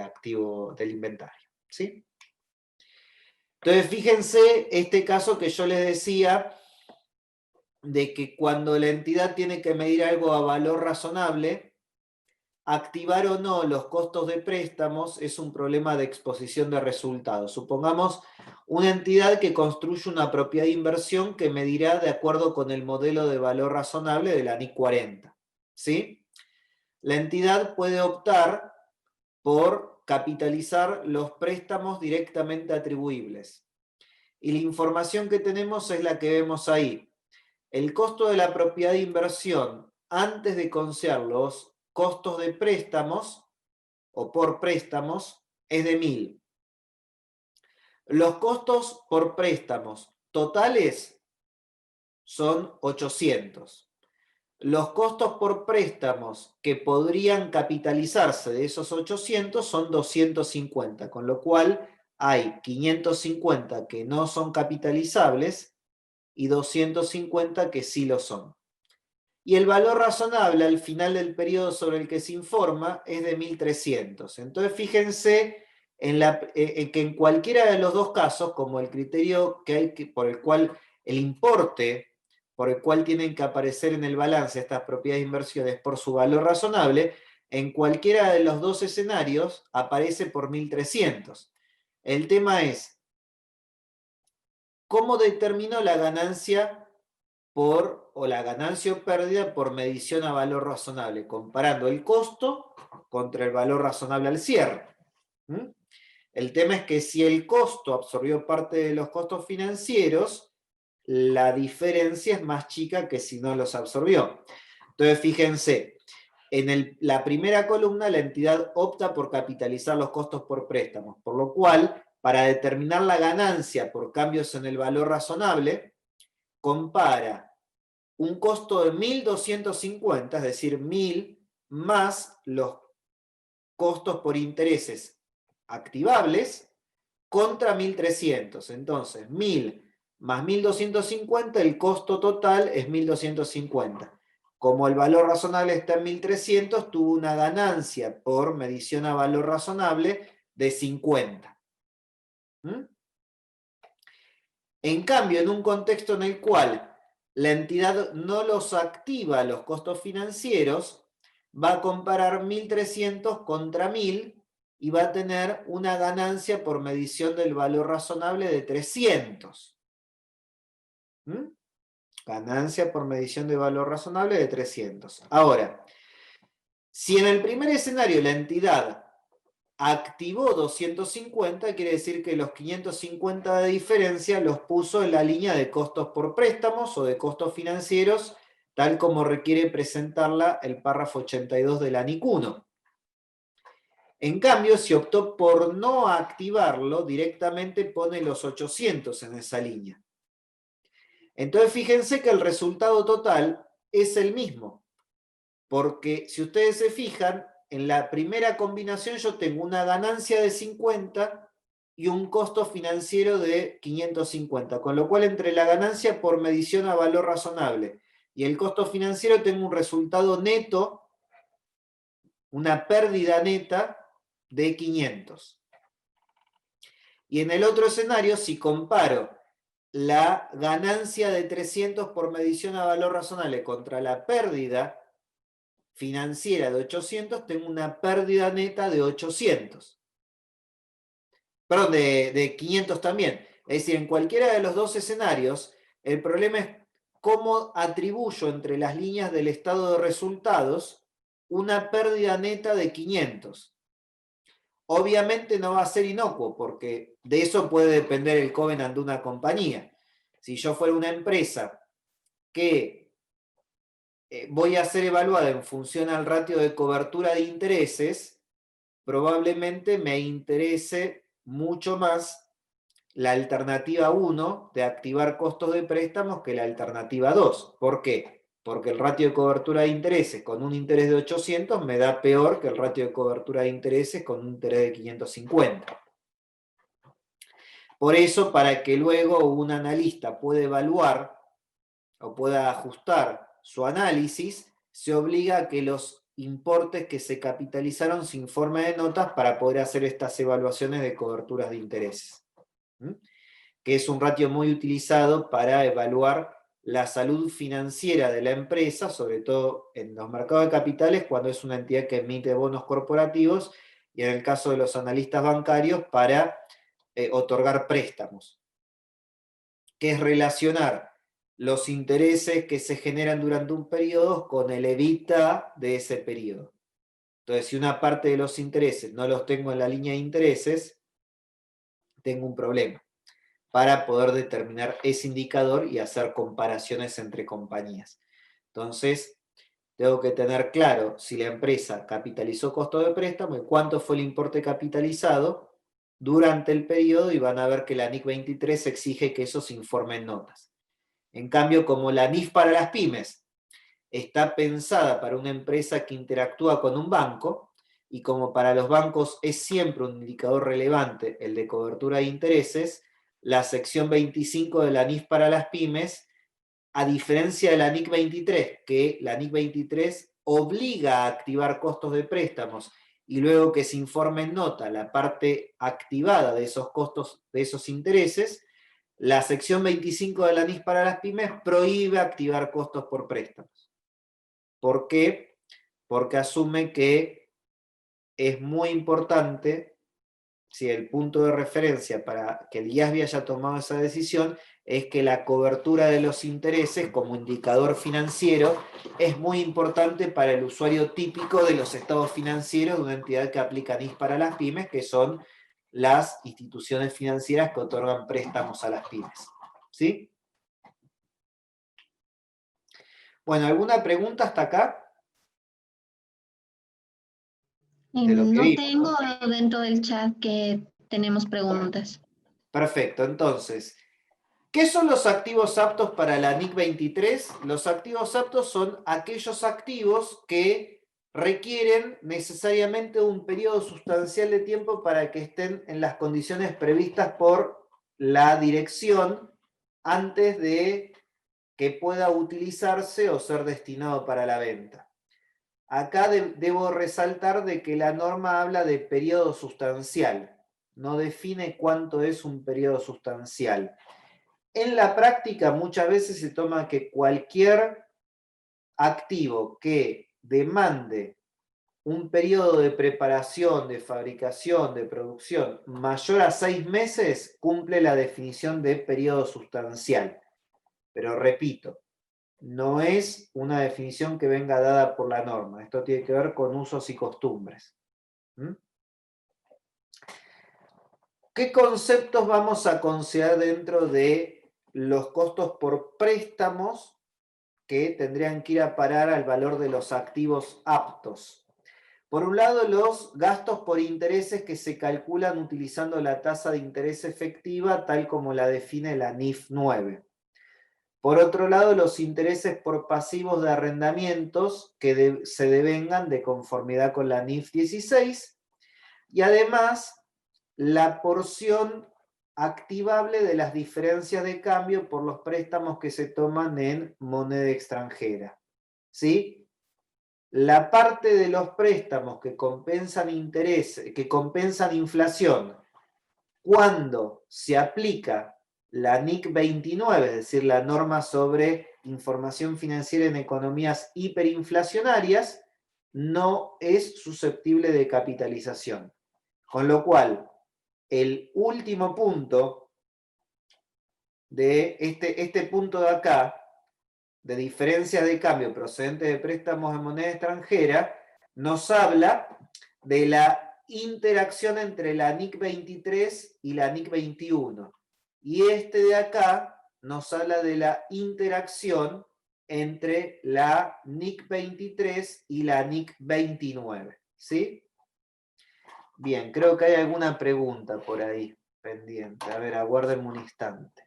activo del inventario. ¿Sí? Entonces, fíjense este caso que yo les decía, de que cuando la entidad tiene que medir algo a valor razonable, activar o no los costos de préstamos es un problema de exposición de resultados. Supongamos una entidad que construye una propiedad de inversión que medirá de acuerdo con el modelo de valor razonable de la NIC 40. ¿Sí? La entidad puede optar por capitalizar los préstamos directamente atribuibles. Y la información que tenemos es la que vemos ahí. El costo de la propiedad de inversión antes de considerar los costos de préstamos o por préstamos es de 1.000. Los costos por préstamos totales son 800. Los costos por préstamos que podrían capitalizarse de esos 800 son 250, con lo cual hay 550 que no son capitalizables y 250 que sí lo son. Y el valor razonable al final del periodo sobre el que se informa es de 1.300. Entonces fíjense que en cualquiera de los dos casos, como el criterio por el cual el importe por el cual tienen que aparecer en el balance estas propiedades de inversiones por su valor razonable, en cualquiera de los dos escenarios aparece por 1.300. El tema es, ¿cómo determino la ganancia o la ganancia o pérdida por medición a valor razonable? Comparando el costo contra el valor razonable al cierre. El tema es que si el costo absorbió parte de los costos financieros, la diferencia es más chica que si no los absorbió. Entonces, fíjense, en la primera columna la entidad opta por capitalizar los costos por préstamos, por lo cual, para determinar la ganancia por cambios en el valor razonable, compara un costo de 1.250, es decir, 1.000 más los costos por intereses activables, contra 1.300. Entonces, 1.000 más 1.250, el costo total es 1.250. Como el valor razonable está en 1.300, tuvo una ganancia por medición a valor razonable de 50. En cambio, en un contexto en el cual la entidad no los activa los costos financieros, va a comparar 1.300 contra 1.000 y va a tener una ganancia por medición del valor razonable de 300. Ganancia por medición de valor razonable de 300. Ahora, si en el primer escenario la entidad activó 250, quiere decir que los 550 de diferencia los puso en la línea de costos por préstamos o de costos financieros, tal como requiere presentarla el párrafo 82 de la NIC 1. En cambio, si optó por no activarlo, directamente pone los 800 en esa línea. Entonces, fíjense que el resultado total es el mismo, porque si ustedes se fijan, en la primera combinación yo tengo una ganancia de 50 y un costo financiero de 550, con lo cual entre la ganancia por medición a valor razonable y el costo financiero tengo un resultado neto, una pérdida neta de 500. Y en el otro escenario, si comparo la ganancia de 300 por medición a valor razonable contra la pérdida financiera de 800, tengo una pérdida neta de 800. Perdón, de 500 también. Es decir, en cualquiera de los dos escenarios, el problema es cómo atribuyo entre las líneas del estado de resultados una pérdida neta de 500. Obviamente no va a ser inocuo, porque de eso puede depender el covenant de una compañía. Si yo fuera una empresa que voy a ser evaluada en función al ratio de cobertura de intereses, probablemente me interese mucho más la alternativa 1 de activar costos de préstamos que la alternativa 2. ¿Por qué? Porque el ratio de cobertura de intereses con un interés de 800 me da peor que el ratio de cobertura de intereses con un interés de 550. Por eso, para que luego un analista pueda evaluar o pueda ajustar su análisis, se obliga a que los importes que se capitalizaron se informen de notas para poder hacer estas evaluaciones de coberturas de intereses. Que es un ratio muy utilizado para evaluar la salud financiera de la empresa, sobre todo en los mercados de capitales, cuando es una entidad que emite bonos corporativos, y en el caso de los analistas bancarios, para otorgar préstamos, que es relacionar los intereses que se generan durante un periodo con el EBITDA de ese periodo. Entonces, si una parte de los intereses no los tengo en la línea de intereses, tengo un problema para poder determinar ese indicador y hacer comparaciones entre compañías. Entonces, tengo que tener claro si la empresa capitalizó costo de préstamo y cuánto fue el importe capitalizado durante el periodo, y van a ver que la NIC 23 exige que eso se informe en notas. En cambio, como la NIF para las pymes está pensada para una empresa que interactúa con un banco, y como para los bancos es siempre un indicador relevante el de cobertura de intereses, la sección 25 de la NIF para las pymes, a diferencia de la NIC 23, que la NIC 23 obliga a activar costos de préstamos y luego que se informe en nota la parte activada de esos costos, de esos intereses, la sección 25 de la NIF para las pymes prohíbe activar costos por préstamos. ¿Por qué? Porque asume que es muy importante, si el punto de referencia para que el IASB haya tomado esa decisión es que la cobertura de los intereses como indicador financiero es muy importante para el usuario típico de los estados financieros de una entidad que aplica NIF para las pymes, que son las instituciones financieras que otorgan préstamos a las pymes. ¿Sí? Bueno, ¿alguna pregunta hasta acá? De lo que No vimos, tengo ¿no? dentro del chat que tenemos preguntas. Perfecto, entonces, ¿qué son los activos aptos para la NIC 23? Los activos aptos son aquellos activos que requieren necesariamente un periodo sustancial de tiempo para que estén en las condiciones previstas por la dirección antes de que pueda utilizarse o ser destinado para la venta. Acá debo resaltar de que la norma habla de periodo sustancial, no define cuánto es un periodo sustancial. En la práctica muchas veces se toma que cualquier activo que demande un periodo de preparación, de fabricación, de producción mayor a 6 meses cumple la definición de periodo sustancial. Pero repito, no es una definición que venga dada por la norma. Esto tiene que ver con usos y costumbres. ¿Qué conceptos vamos a considerar dentro de los costos por préstamos que tendrían que ir a parar al valor de los activos aptos? Por un lado, los gastos por intereses que se calculan utilizando la tasa de interés efectiva tal como la define la NIF 9. Por otro lado, los intereses por pasivos de arrendamientos que se devengan de conformidad con la NIF 16. Y además, la porción activable de las diferencias de cambio por los préstamos que se toman en moneda extranjera. ¿Sí? la parte de los préstamos que compensan interés, que compensan inflación, cuando se aplica la NIC 29, es decir, la norma sobre información financiera en economías hiperinflacionarias, no es susceptible de capitalización. Con lo cual, el último punto de este punto de acá, de diferencias de cambio procedentes de préstamos en moneda extranjera, nos habla de la interacción entre la NIC 23 y la NIC 21. Y este de acá nos habla de la interacción entre la NIC 23 y la NIC 29. ¿Sí? Bien, creo que hay alguna pregunta por ahí pendiente. A ver, aguárdenme un instante.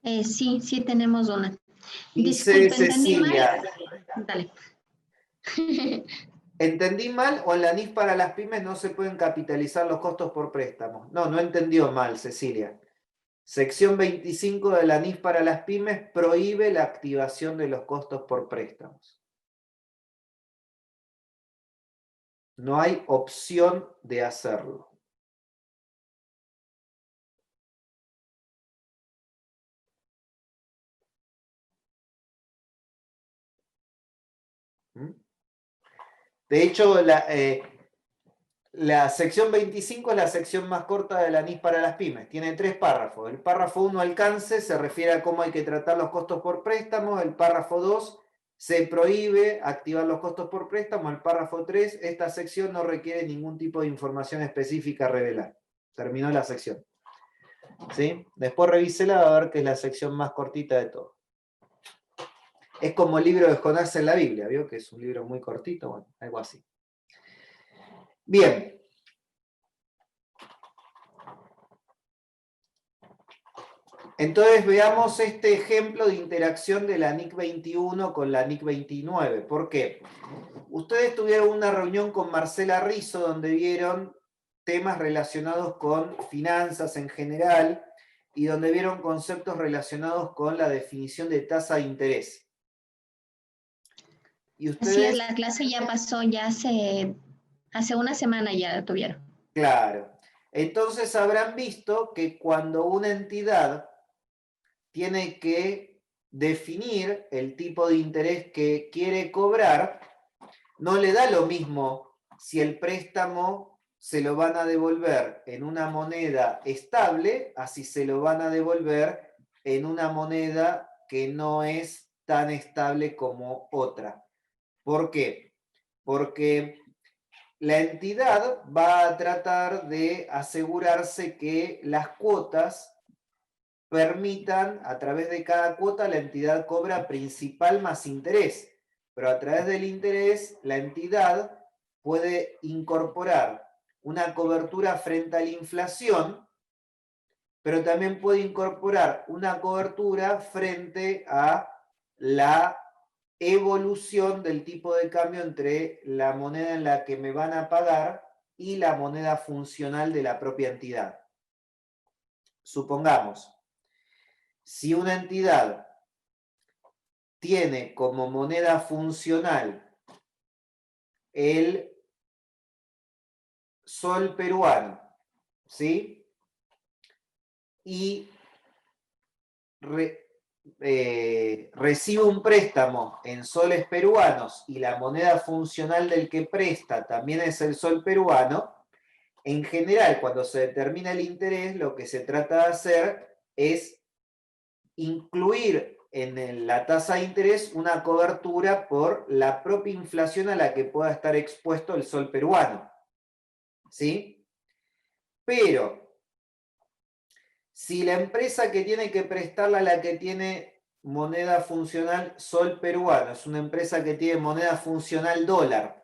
Sí, sí tenemos una. Dice Disculpe, ¿entendí Cecilia. mal? Dale. ¿Entendí mal o en la NIF para las pymes no se pueden capitalizar los costos por préstamos? No, no entendió mal, Cecilia. Sección 25 de la NIF para las pymes prohíbe la activación de los costos por préstamos. No hay opción de hacerlo. ¿Mm? De hecho, la sección 25 es la sección más corta de la NIF para las pymes. Tiene 3 párrafos. El párrafo 1, alcance, se refiere a cómo hay que tratar los costos por préstamo. El párrafo 2, se prohíbe activar los costos por préstamo. El párrafo 3, esta sección no requiere ningún tipo de información específica a revelar. Terminó la sección. ¿Sí? Después revísela, va a ver que es la sección más cortita de todo. Es como el libro de Jonás en la Biblia, ¿vio? Que es un libro muy cortito, bueno, algo así. Bien. Entonces veamos este ejemplo de interacción de la NIC 21 con la NIC 29. ¿Por qué? Ustedes tuvieron una reunión con Marcela Rizzo donde vieron temas relacionados con finanzas en general y donde vieron conceptos relacionados con la definición de tasa de interés. Y ustedes, así es, la clase ya pasó, ya hace una semana ya la tuvieron. Claro. Entonces habrán visto que cuando una entidad tiene que definir el tipo de interés que quiere cobrar, no le da lo mismo si el préstamo se lo van a devolver en una moneda estable, así se lo van a devolver en una moneda que no es tan estable como otra. ¿Por qué? Porque la entidad va a tratar de asegurarse que las cuotas permitan, a través de cada cuota, la entidad cobra principal más interés, pero a través del interés, la entidad puede incorporar una cobertura frente a la inflación, pero también puede incorporar una cobertura frente a la evolución del tipo de cambio entre la moneda en la que me van a pagar y la moneda funcional de la propia entidad. Supongamos, si una entidad tiene como moneda funcional el sol peruano, ¿sí? Y recibe un préstamo en soles peruanos y la moneda funcional del que presta también es el sol peruano, en general, cuando se determina el interés, lo que se trata de hacer es incluir en la tasa de interés una cobertura por la propia inflación a la que pueda estar expuesto el sol peruano. ¿Sí? Pero, si la empresa que tiene que prestarla a la que tiene moneda funcional sol peruano es una empresa que tiene moneda funcional dólar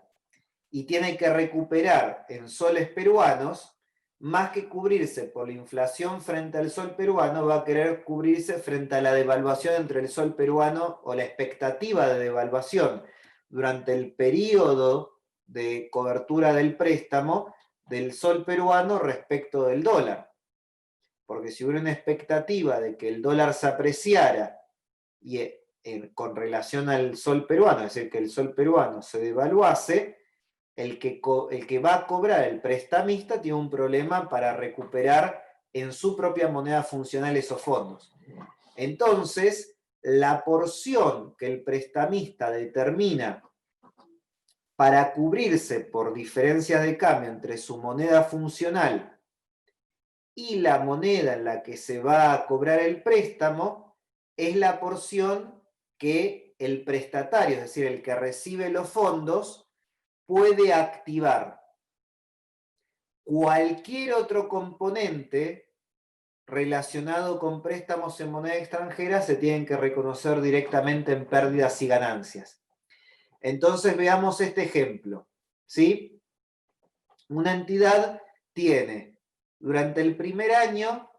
y tiene que recuperar en soles peruanos, más que cubrirse por la inflación frente al sol peruano, va a querer cubrirse frente a la devaluación entre el sol peruano o la expectativa de devaluación durante el periodo de cobertura del préstamo del sol peruano respecto del dólar. Porque si hubiera una expectativa de que el dólar se apreciara y con relación al sol peruano, es decir, que el sol peruano se devaluase, el que va a cobrar el prestamista tiene un problema para recuperar en su propia moneda funcional esos fondos. Entonces, la porción que el prestamista determina para cubrirse por diferencias de cambio entre su moneda funcional y la moneda en la que se va a cobrar el préstamo, es la porción que el prestatario, es decir, el que recibe los fondos, puede activar. Cualquier otro componente relacionado con préstamos en moneda extranjera se tienen que reconocer directamente en pérdidas y ganancias. Entonces veamos este ejemplo, ¿sí? Una entidad tiene durante el primer año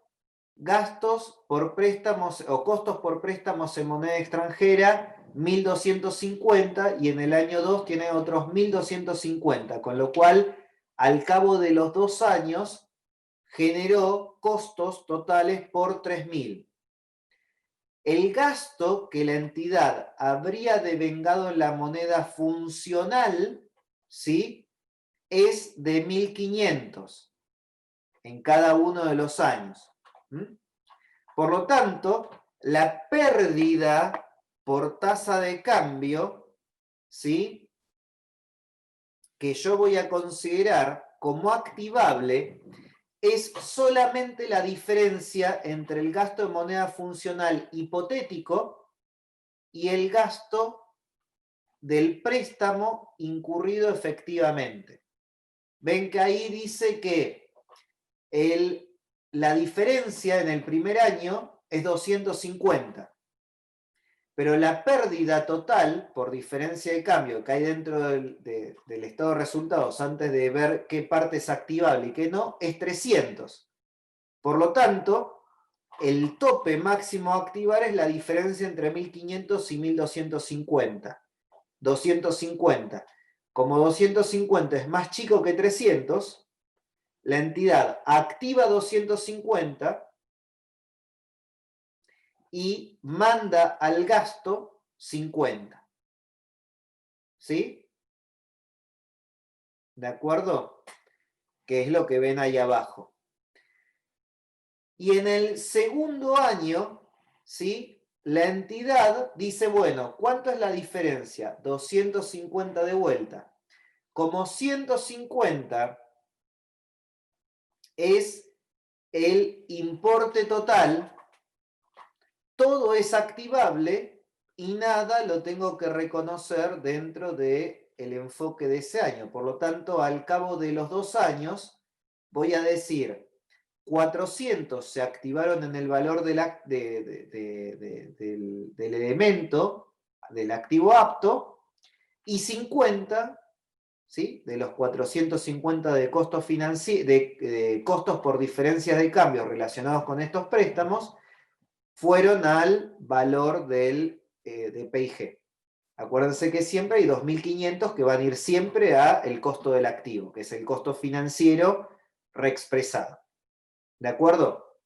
gastos por préstamos o costos por préstamos en moneda extranjera 1.250 y en el año 2 tiene otros 1.250, con lo cual al cabo de los 2 años generó costos totales por 3.000. El gasto que la entidad habría devengado en la moneda funcional, ¿sí?, es de 1.500 en cada uno de los años. Por lo tanto, la pérdida por tasa de cambio, ¿sí?, que yo voy a considerar como activable es solamente la diferencia entre el gasto de moneda funcional hipotético y el gasto del préstamo incurrido efectivamente. Ven que ahí dice que la diferencia en el primer año es 250, pero la pérdida total por diferencia de cambio que hay dentro del estado de resultados antes de ver qué parte es activable y qué no, es 300. Por lo tanto, el tope máximo a activar es la diferencia entre 1.500 y 1.250. 250. Como 250 es más chico que 300, la entidad activa 250 y manda al gasto 50. ¿Sí? ¿De acuerdo? Que es lo que ven ahí abajo. Y en el segundo año, ¿sí?, la entidad dice, bueno, ¿cuánto es la diferencia? 250 de vuelta. Como 150 es el importe total, todo es activable y nada lo tengo que reconocer dentro del enfoque de ese año. Por lo tanto, al cabo de los 2 años, voy a decir 400 se activaron en el valor del elemento, del activo apto, y 50, ¿sí?, de los 450 de costos, de costos por diferencias de cambio relacionados con estos préstamos, fueron al valor de PIG. Acuérdense que siempre hay 2.500 que van a ir siempre al costo del activo, que es el costo financiero reexpresado. ¿De acuerdo?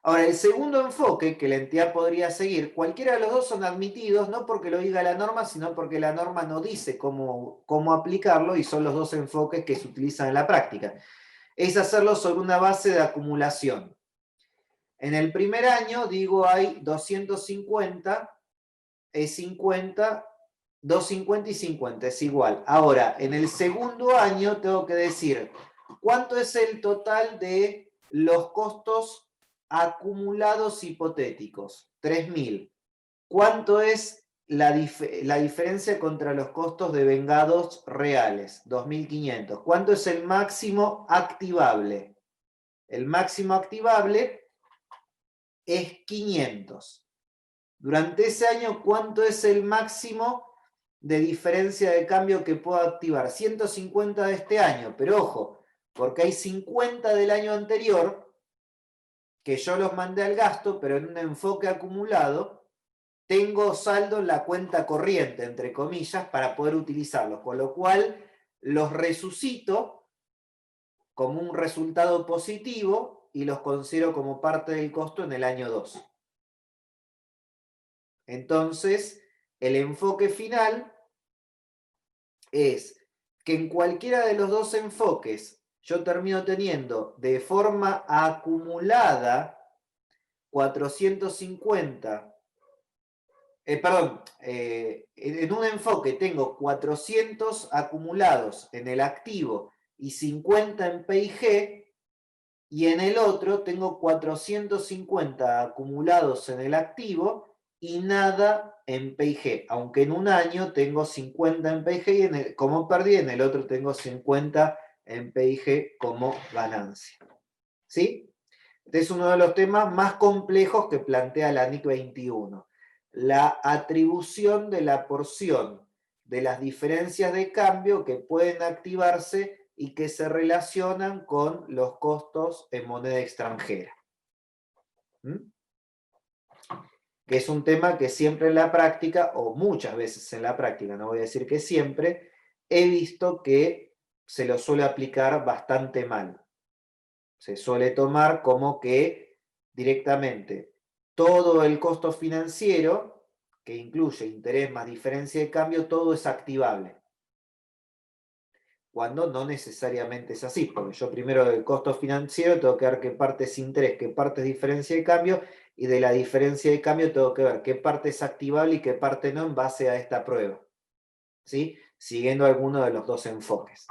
Ahora, el segundo enfoque que la entidad podría seguir, cualquiera de los dos son admitidos, no porque lo diga la norma, sino porque la norma no dice cómo aplicarlo y son los dos enfoques que se utilizan en la práctica. Es hacerlo sobre una base de acumulación. En el primer año, digo, hay 250, es 50, 250 y 50, es igual. Ahora, en el segundo año tengo que decir, ¿cuánto es el total de los costos acumulados hipotéticos? 3.000. ¿Cuánto es la diferencia contra los costos devengados reales? 2.500. ¿Cuánto es el máximo activable? El máximo activable es 500. Durante ese año, ¿cuánto es el máximo de diferencia de cambio que puedo activar? 150 de este año, pero ojo, porque hay 50 del año anterior que yo los mandé al gasto, pero en un enfoque acumulado, tengo saldo en la cuenta corriente, entre comillas, para poder utilizarlos, con lo cual los resucito como un resultado positivo y los considero como parte del costo en el año 2. Entonces, el enfoque final es que en cualquiera de los dos enfoques yo termino teniendo de forma acumulada 450, en un enfoque tengo 400 acumulados en el activo y 50 en P&G, y en el otro tengo 450 acumulados en el activo y nada en P&G, aunque en un año tengo 50 en P&G como pérdida, y en el otro tengo 50 en P&G como ganancia. ¿Sí? Este es uno de los temas más complejos que plantea la NIC 21. La atribución de la porción de las diferencias de cambio que pueden activarse y que se relacionan con los costos en moneda extranjera. Que es un tema que siempre en la práctica, o muchas veces en la práctica, no voy a decir que siempre, he visto que se lo suele aplicar bastante mal. Se suele tomar como que directamente todo el costo financiero, que incluye interés más diferencia de cambio, todo es activable. Cuando no necesariamente es así, porque yo primero del costo financiero tengo que ver qué parte es interés, qué parte es diferencia de cambio, y de la diferencia de cambio tengo que ver qué parte es activable y qué parte no en base a esta prueba. ¿Sí? Siguiendo alguno de los dos enfoques.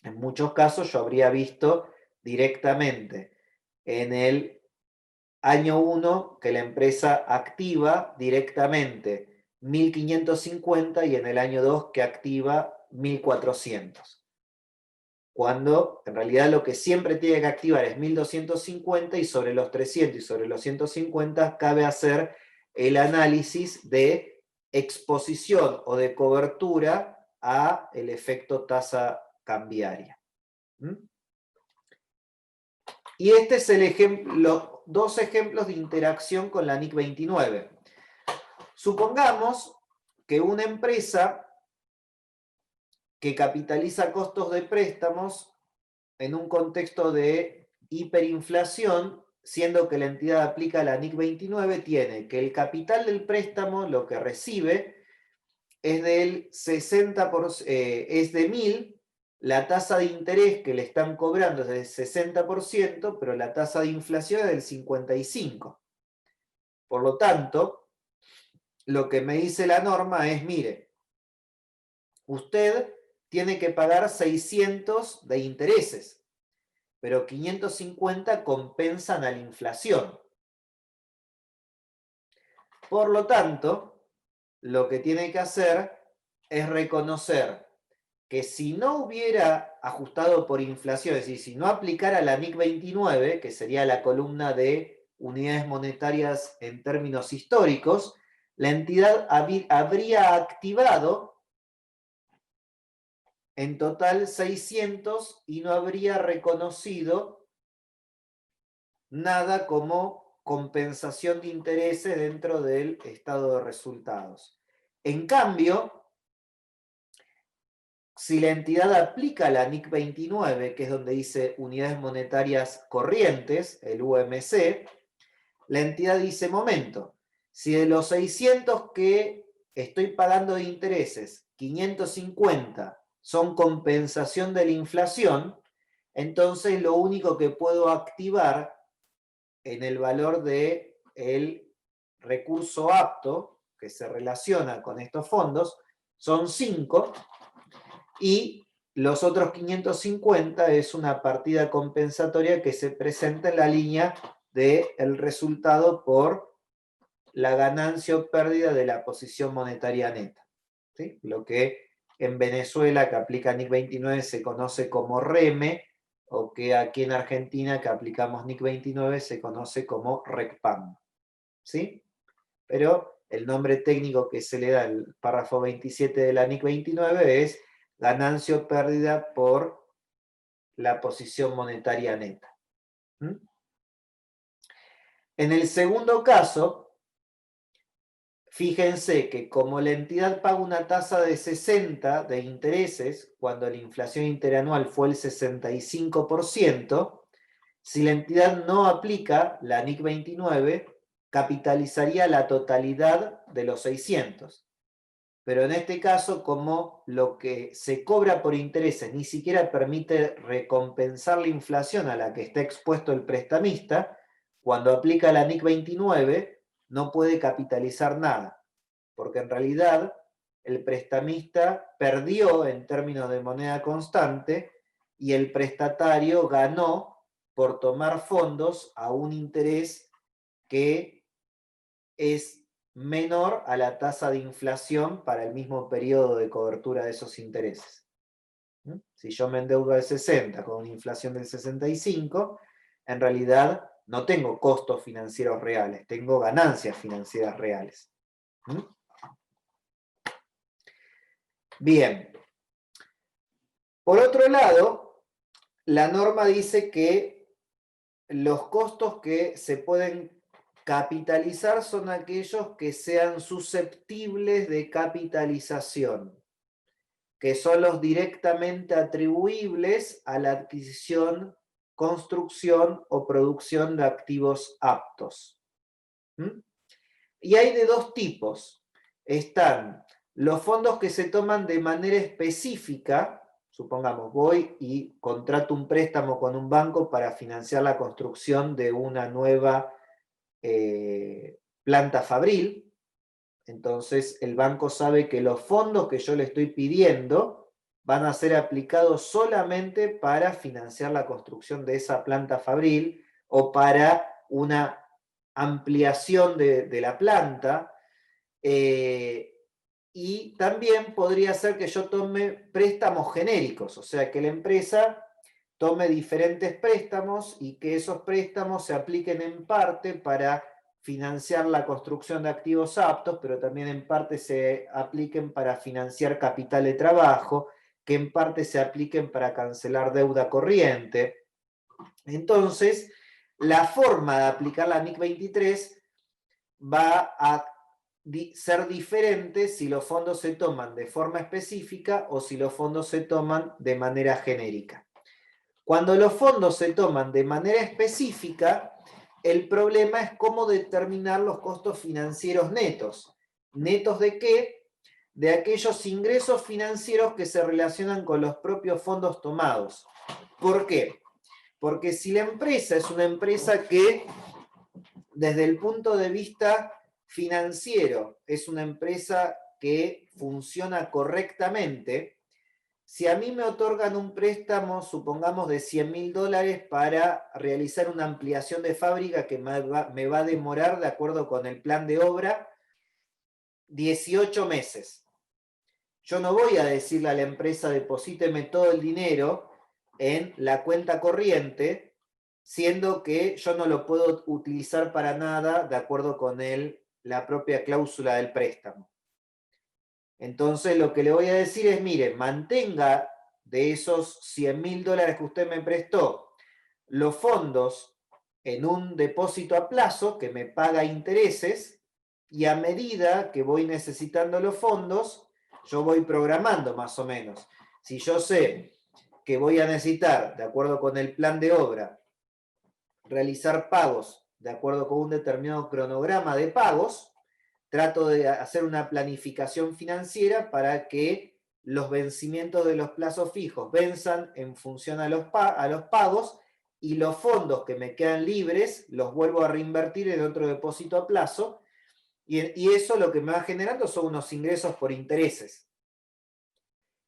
En muchos casos yo habría visto directamente en el año 1 que la empresa activa directamente 1.550 y en el año 2 que activa 1.400. Cuando en realidad lo que siempre tiene que activar es 1.250 y sobre los 300 y sobre los 150 cabe hacer el análisis de exposición o de cobertura a el efecto tasa cambiaria. Y este es el ejemplo, dos ejemplos de interacción con la NIC 29. Supongamos que una empresa que capitaliza costos de préstamos en un contexto de hiperinflación, siendo que la entidad aplica la NIC 29, tiene que el capital del préstamo, lo que recibe, es del 60%, es de 1.000, la tasa de interés que le están cobrando es del 60%, pero la tasa de inflación es del 55%. Por lo tanto, lo que me dice la norma es, mire, usted tiene que pagar 600 de intereses, pero 550 compensan a la inflación. Por lo tanto, lo que tiene que hacer es reconocer que si no hubiera ajustado por inflación, es decir, si no aplicara la NIC 29, que sería la columna de unidades monetarias en términos históricos, la entidad habría activado en total 600 y no habría reconocido nada como compensación de intereses dentro del estado de resultados. En cambio, si la entidad aplica la NIC 29, que es donde dice unidades monetarias corrientes, el UMC, la entidad dice, momento, si de los 600 que estoy pagando de intereses, 550 son compensación de la inflación, entonces lo único que puedo activar en el valor del recurso apto, que se relaciona con estos fondos, son 5, y los otros 550 es una partida compensatoria que se presenta en la línea del resultado por la ganancia o pérdida de la posición monetaria neta. ¿Sí? Lo que en Venezuela, que aplica NIC 29, se conoce como REME, o que aquí en Argentina, que aplicamos NIC 29, se conoce como RECPAM. ¿Sí? Pero el nombre técnico que se le da al párrafo 27 de la NIC 29 es ganancia o pérdida por la posición monetaria neta. En el segundo caso, fíjense que como la entidad paga una tasa de 60 de intereses, cuando la inflación interanual fue el 65%, Si la entidad no aplica la NIC 29, capitalizaría la totalidad de los 600. Pero en este caso, como lo que se cobra por intereses ni siquiera permite recompensar la inflación a la que está expuesto el prestamista, cuando aplica la NIC 29 no puede capitalizar nada, porque en realidad el prestamista perdió en términos de moneda constante y el prestatario ganó por tomar fondos a un interés que es menor a la tasa de inflación para el mismo periodo de cobertura de esos intereses. Si yo me endeudo al 60 con una inflación del 65, en realidad no tengo costos financieros reales, tengo ganancias financieras reales. Bien. Por otro lado, la norma dice que los costos que se pueden capitalizar son aquellos que sean susceptibles de capitalización, que son los directamente atribuibles a la adquisición, construcción o producción de activos aptos. Y hay de dos tipos. Están los fondos que se toman de manera específica. Supongamos, voy y contrato un préstamo con un banco para financiar la construcción de una nueva planta fabril. Entonces el banco sabe que los fondos que yo le estoy pidiendo van a ser aplicados solamente para financiar la construcción de esa planta fabril o para una ampliación de la planta. Y también podría ser que yo tome préstamos genéricos, o sea, que la empresa tome diferentes préstamos y que esos préstamos se apliquen en parte para financiar la construcción de activos aptos, pero también en parte se apliquen para financiar capital de trabajo, que en parte se apliquen para cancelar deuda corriente. Entonces, la forma de aplicar la NIC 23 va a ser diferente si los fondos se toman de forma específica o si los fondos se toman de manera genérica. Cuando los fondos se toman de manera específica, el problema es cómo determinar los costos financieros netos. ¿Netos de qué? De aquellos ingresos financieros que se relacionan con los propios fondos tomados. ¿Por qué? Porque si la empresa es una empresa que, desde el punto de vista financiero, es una empresa que funciona correctamente, si a mí me otorgan un préstamo, supongamos de $100.000 para realizar una ampliación de fábrica que me va a demorar, de acuerdo con el plan de obra, 18 meses. Yo no voy a decirle a la empresa, deposíteme todo el dinero en la cuenta corriente, siendo que yo no lo puedo utilizar para nada de acuerdo con la propia cláusula del préstamo. Entonces lo que le voy a decir es, mire, mantenga de esos $100.000 que usted me prestó los fondos en un depósito a plazo que me paga intereses, y a medida que voy necesitando los fondos, yo voy programando más o menos. Si yo sé que voy a necesitar, de acuerdo con el plan de obra, realizar pagos de acuerdo con un determinado cronograma de pagos, trato de hacer una planificación financiera para que los vencimientos de los plazos fijos venzan en función a los pagos, y los fondos que me quedan libres los vuelvo a reinvertir en otro depósito a plazo, y eso lo que me va generando son unos ingresos por intereses.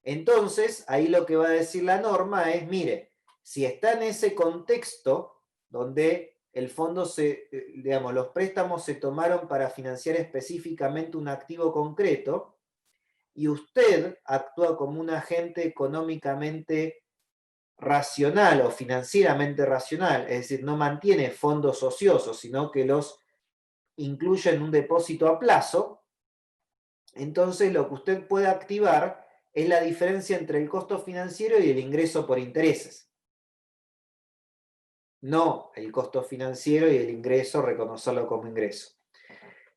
Entonces, ahí lo que va a decir la norma es, mire, si está en ese contexto donde el fondo los préstamos se tomaron para financiar específicamente un activo concreto, y usted actúa como un agente económicamente racional o financieramente racional, es decir, no mantiene fondos ociosos, sino que los incluye en un depósito a plazo, entonces lo que usted puede activar es la diferencia entre el costo financiero y el ingreso por intereses. No el costo financiero y el ingreso, reconocerlo como ingreso.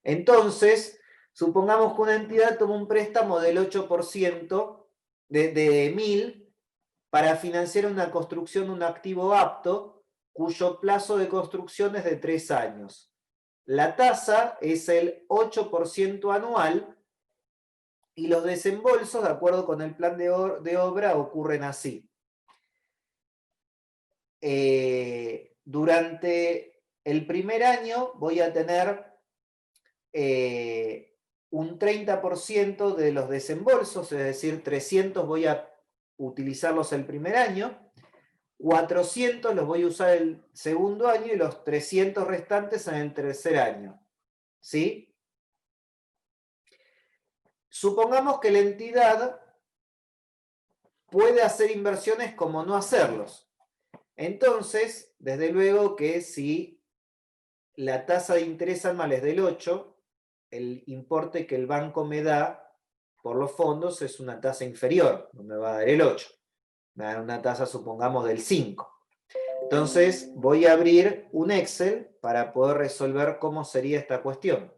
Entonces, supongamos que una entidad toma un préstamo del 8% de 1.000 para financiar una construcción de un activo apto, cuyo plazo de construcción es de 3 años. La tasa es el 8% anual y los desembolsos, de acuerdo con el plan de obra, ocurren así. Durante el primer año voy a tener un 30% de los desembolsos, es decir, 300 voy a utilizarlos el primer año, 400 los voy a usar el segundo año y los 300 restantes en el tercer año. ¿Sí? Supongamos que la entidad puede hacer inversiones como no hacerlos. Entonces, desde luego que si la tasa de interés anual es del 8, el importe que el banco me da por los fondos es una tasa inferior, no me va a dar el 8. Me va a dar una tasa, supongamos, del 5. Entonces voy a abrir un Excel para poder resolver cómo sería esta cuestión.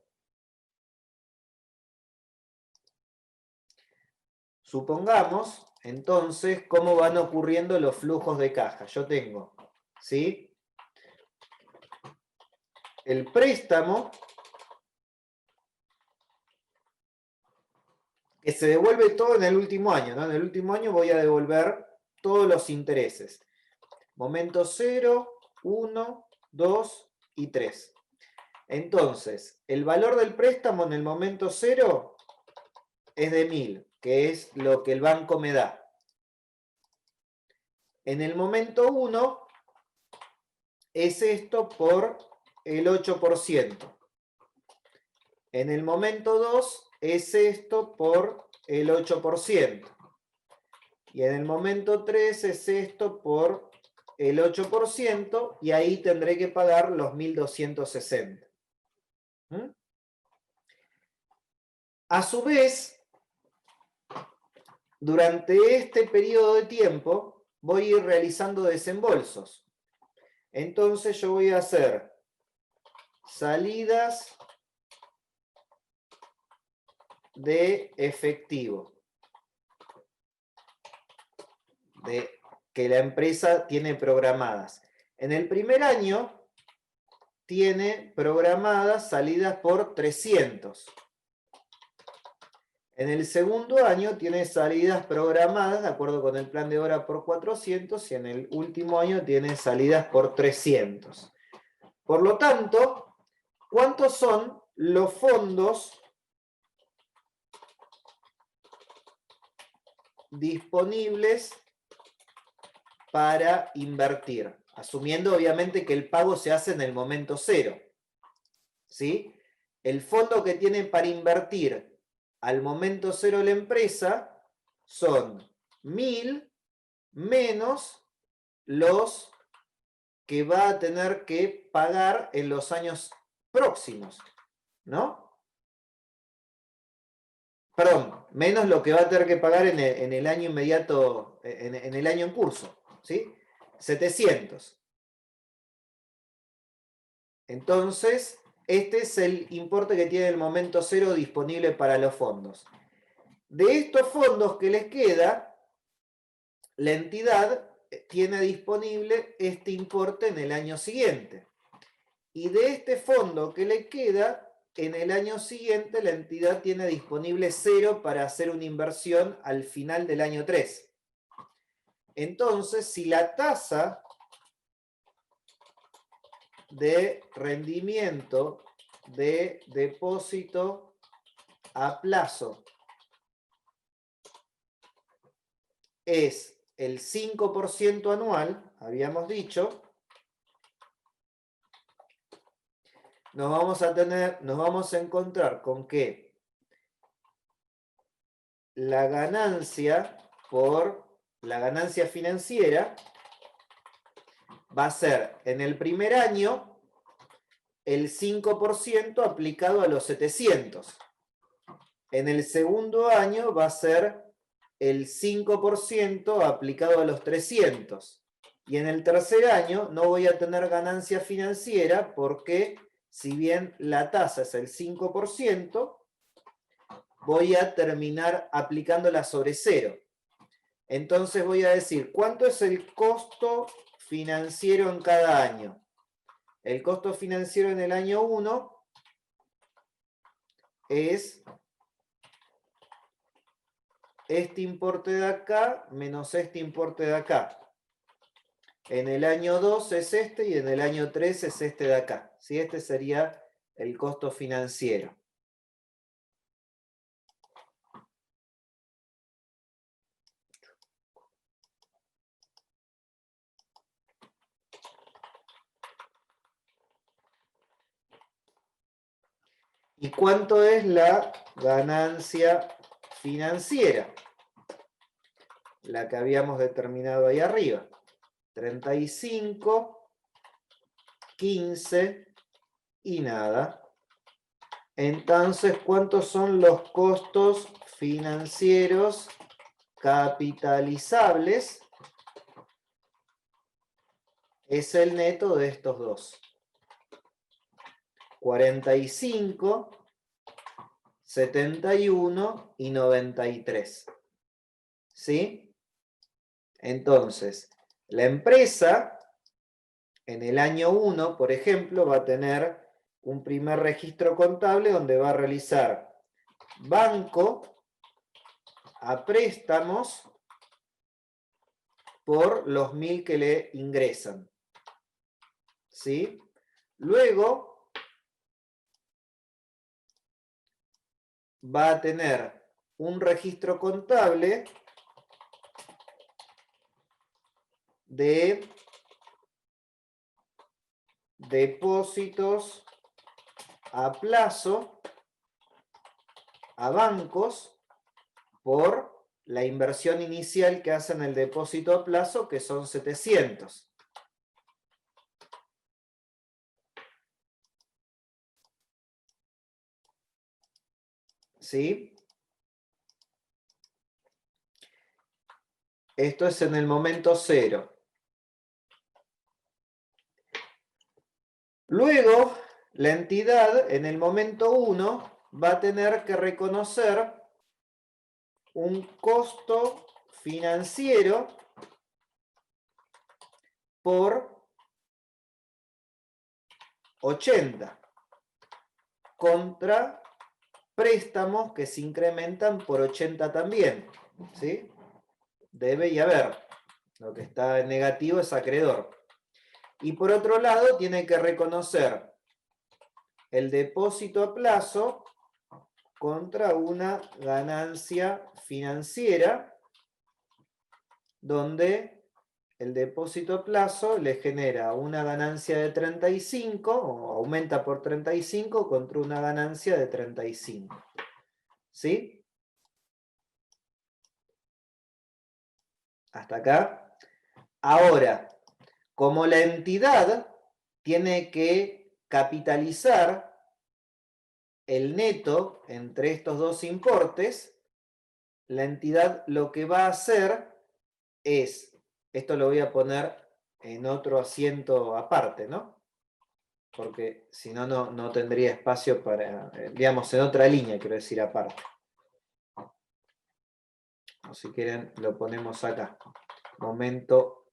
Supongamos, entonces, cómo van ocurriendo los flujos de caja. Yo tengo, ¿sí?, el préstamo que se devuelve todo en el último año, ¿no? En el último año voy a devolver todos los intereses. Momento 0, 1, 2 y 3. Entonces, el valor del préstamo en el momento 0 es de 1000, que es lo que el banco me da. En el momento 1 es esto por el 8%. En el momento 2 es esto por el 8%. Y en el momento 3 es esto por el 8%, y ahí tendré que pagar los 1260. A su vez, durante este periodo de tiempo voy a ir realizando desembolsos. Entonces yo voy a hacer salidas de efectivo que la empresa tiene programadas. En el primer año tiene programadas salidas por 300. En el segundo año tiene salidas programadas de acuerdo con el plan de obra por 400 y en el último año tiene salidas por 300. Por lo tanto, ¿cuántos son los fondos disponibles para invertir? Asumiendo obviamente que el pago se hace en el momento 0. ¿Sí? El fondo que tiene para invertir al momento 0 la empresa son 1000 menos los que va a tener que pagar en los años próximos, ¿no? Perdón, menos lo que va a tener que pagar en el año inmediato, en el año en curso, ¿sí? 700. Entonces, este es el importe que tiene el momento 0 disponible para los fondos. De estos fondos que les queda, la entidad tiene disponible este importe en el año siguiente. Y de este fondo que le queda, en el año siguiente la entidad tiene disponible 0 para hacer una inversión al final del año 3. Entonces, si la tasa de rendimiento de depósito a plazo es el 5% anual, habíamos dicho, nos vamos a encontrar con que la ganancia financiera va a ser en el primer año el 5% aplicado a los 700. En el segundo año va a ser el 5% aplicado a los 300. Y en el tercer año no voy a tener ganancia financiera porque, si bien la tasa es el 5%, voy a terminar aplicándola sobre 0. Entonces voy a decir, ¿cuánto es el costo financiero en cada año. El costo financiero en el año 1 es este importe de acá menos este importe de acá. En el año 2 es este y en el año 3 es este de acá. ¿Sí? Este sería el costo financiero. ¿Y cuánto es la ganancia financiera? La que habíamos determinado ahí arriba. 35, 15 y nada. Entonces, ¿cuántos son los costos financieros capitalizables? Es el neto de estos dos. 45, 71 y 93. ¿Sí? Entonces, la empresa en el año 1, por ejemplo, va a tener un primer registro contable donde va a realizar banco a préstamos por los 1000 que le ingresan. ¿Sí? Luego va a tener un registro contable de depósitos a plazo a bancos por la inversión inicial que hacen el depósito a plazo, que son 700. ¿Sí? Esto es en el momento 0. Luego, la entidad en el momento 1 va a tener que reconocer un costo financiero por 80 contra préstamos que se incrementan por 80 también. ¿Sí? Debe y haber. Lo que está en negativo es acreedor. Y por otro lado, tiene que reconocer el depósito a plazo contra una ganancia financiera, donde el depósito a plazo le genera una ganancia de 35, o aumenta por 35, contra una ganancia de 35. ¿Sí? Hasta acá. Ahora, como la entidad tiene que capitalizar el neto entre estos dos importes, la entidad lo que va a hacer es, esto lo voy a poner en otro asiento aparte, ¿no? Porque si no, no tendría espacio para, digamos, en otra línea, quiero decir, aparte. O si quieren, lo ponemos acá. Momento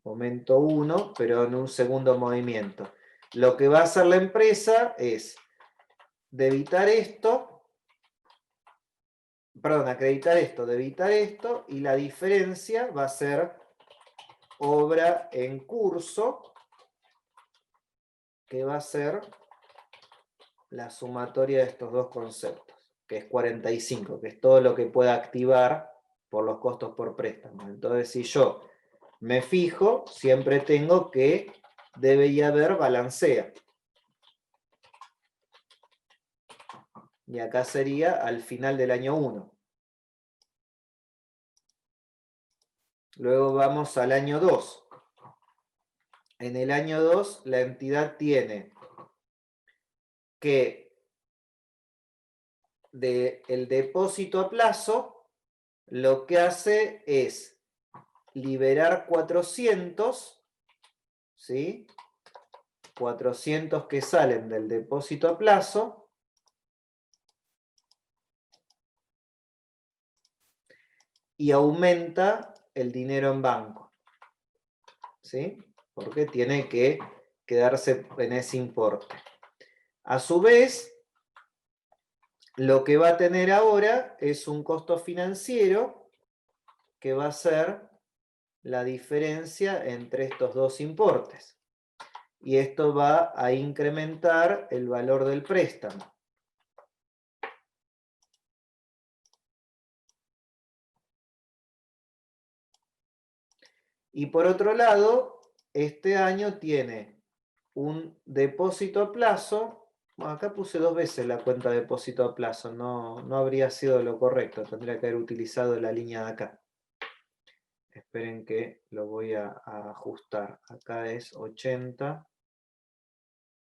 1, pero en un segundo movimiento. Lo que va a hacer la empresa es debitar esto, perdón, acreditar esto, debitar esto, y la diferencia va a ser obra en curso, que va a ser la sumatoria de estos dos conceptos, que es 45, que es todo lo que pueda activar por los costos por préstamo. Entonces, si yo me fijo, siempre tengo que debe y haber balancea. Y acá sería al final del año 1. Luego vamos al año 2. En el año 2 la entidad tiene que el depósito a plazo lo que hace es liberar 400, ¿sí? 400 que salen del depósito a plazo, y aumenta el dinero en banco. ¿Sí? Porque tiene que quedarse en ese importe. A su vez, lo que va a tener ahora es un costo financiero que va a ser la diferencia entre estos dos importes. Y esto va a incrementar el valor del préstamo. Y por otro lado, este año tiene un depósito a plazo. Bueno, acá puse 2 veces la cuenta de depósito a plazo, no habría sido lo correcto, tendría que haber utilizado la línea de acá. Esperen que lo voy a ajustar. Acá es 80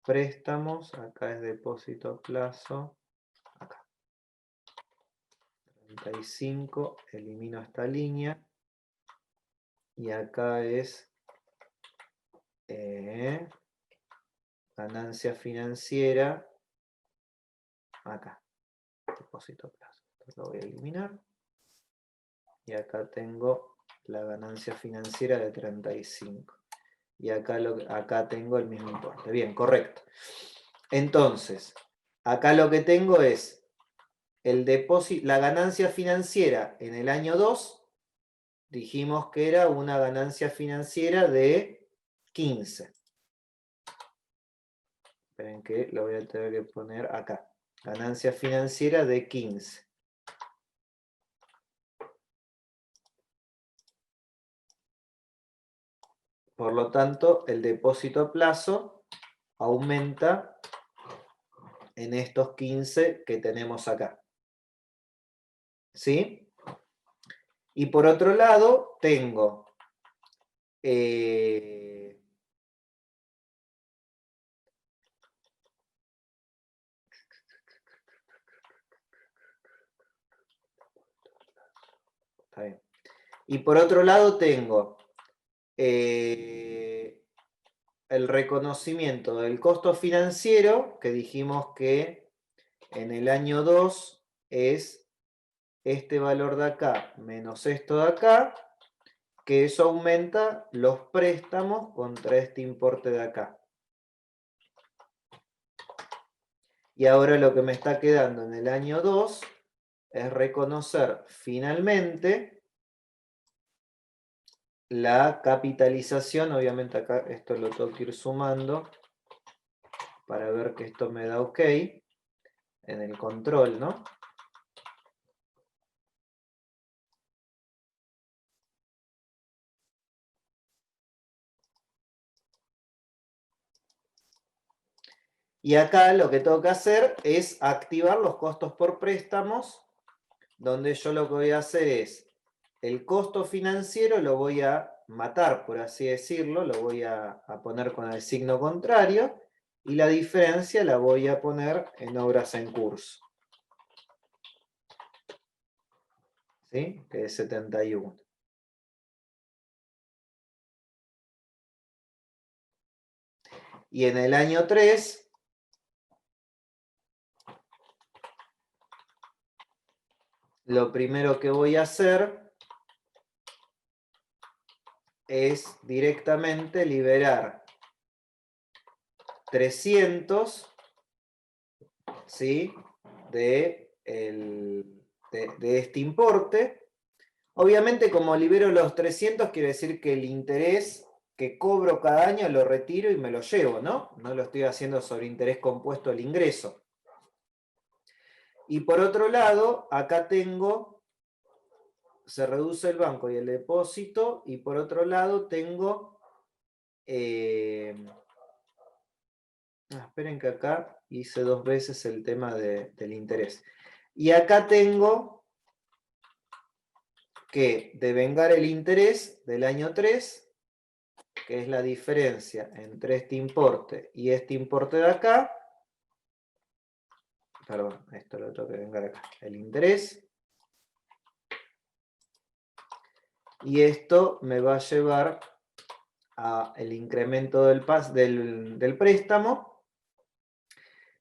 préstamos, acá es depósito a plazo, acá. 35, elimino esta línea. Y acá es ganancia financiera, acá, depósito a plazo. Esto lo voy a eliminar. Y acá tengo la ganancia financiera de 35. Y acá tengo el mismo importe. Bien, correcto. Entonces, acá lo que tengo es el depósito, la ganancia financiera en el año 2, dijimos que era una ganancia financiera de 15. Esperen que lo voy a tener que poner acá. Ganancia financiera de 15. Por lo tanto, el depósito a plazo aumenta en estos 15 que tenemos acá. ¿Sí? Y por otro lado, tengo está bien. Y por otro lado tengo el reconocimiento del costo financiero, que dijimos que en el año 2 es este valor de acá menos esto de acá, que eso aumenta los préstamos contra este importe de acá. Y ahora lo que me está quedando en el año 2 es reconocer finalmente la capitalización. Obviamente acá esto lo tengo que ir sumando para ver que esto me da OK en el control, ¿no? Y acá lo que tengo que hacer es activar los costos por préstamos, donde yo lo que voy a hacer es el costo financiero lo voy a matar, por así decirlo, lo voy a poner con el signo contrario, y la diferencia la voy a poner en obras en curso. ¿Sí? Que es 71. Y en el año 3, lo primero que voy a hacer es directamente liberar 300, ¿sí? de este importe. Obviamente, como libero los 300, quiere decir que el interés que cobro cada año lo retiro y me lo llevo, ¿no? No lo estoy haciendo sobre interés compuesto al ingreso. Y por otro lado, acá tengo, se reduce el banco y el depósito, y por otro lado tengo, esperen que acá hice 2 veces el tema del interés. Y acá tengo que devengar el interés del año 3, que es la diferencia entre este importe y este importe de acá. Perdón, esto lo tengo que vengar acá. El interés. Y esto me va a llevar al incremento del préstamo.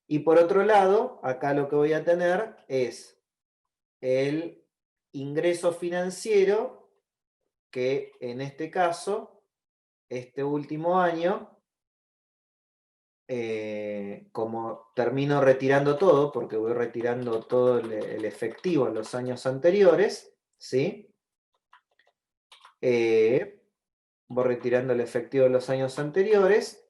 Y por otro lado, acá lo que voy a tener es el ingreso financiero que en este caso, este último año, como termino retirando todo, porque voy retirando todo el efectivo en los años anteriores, ¿sí? Voy retirando el efectivo en los años anteriores.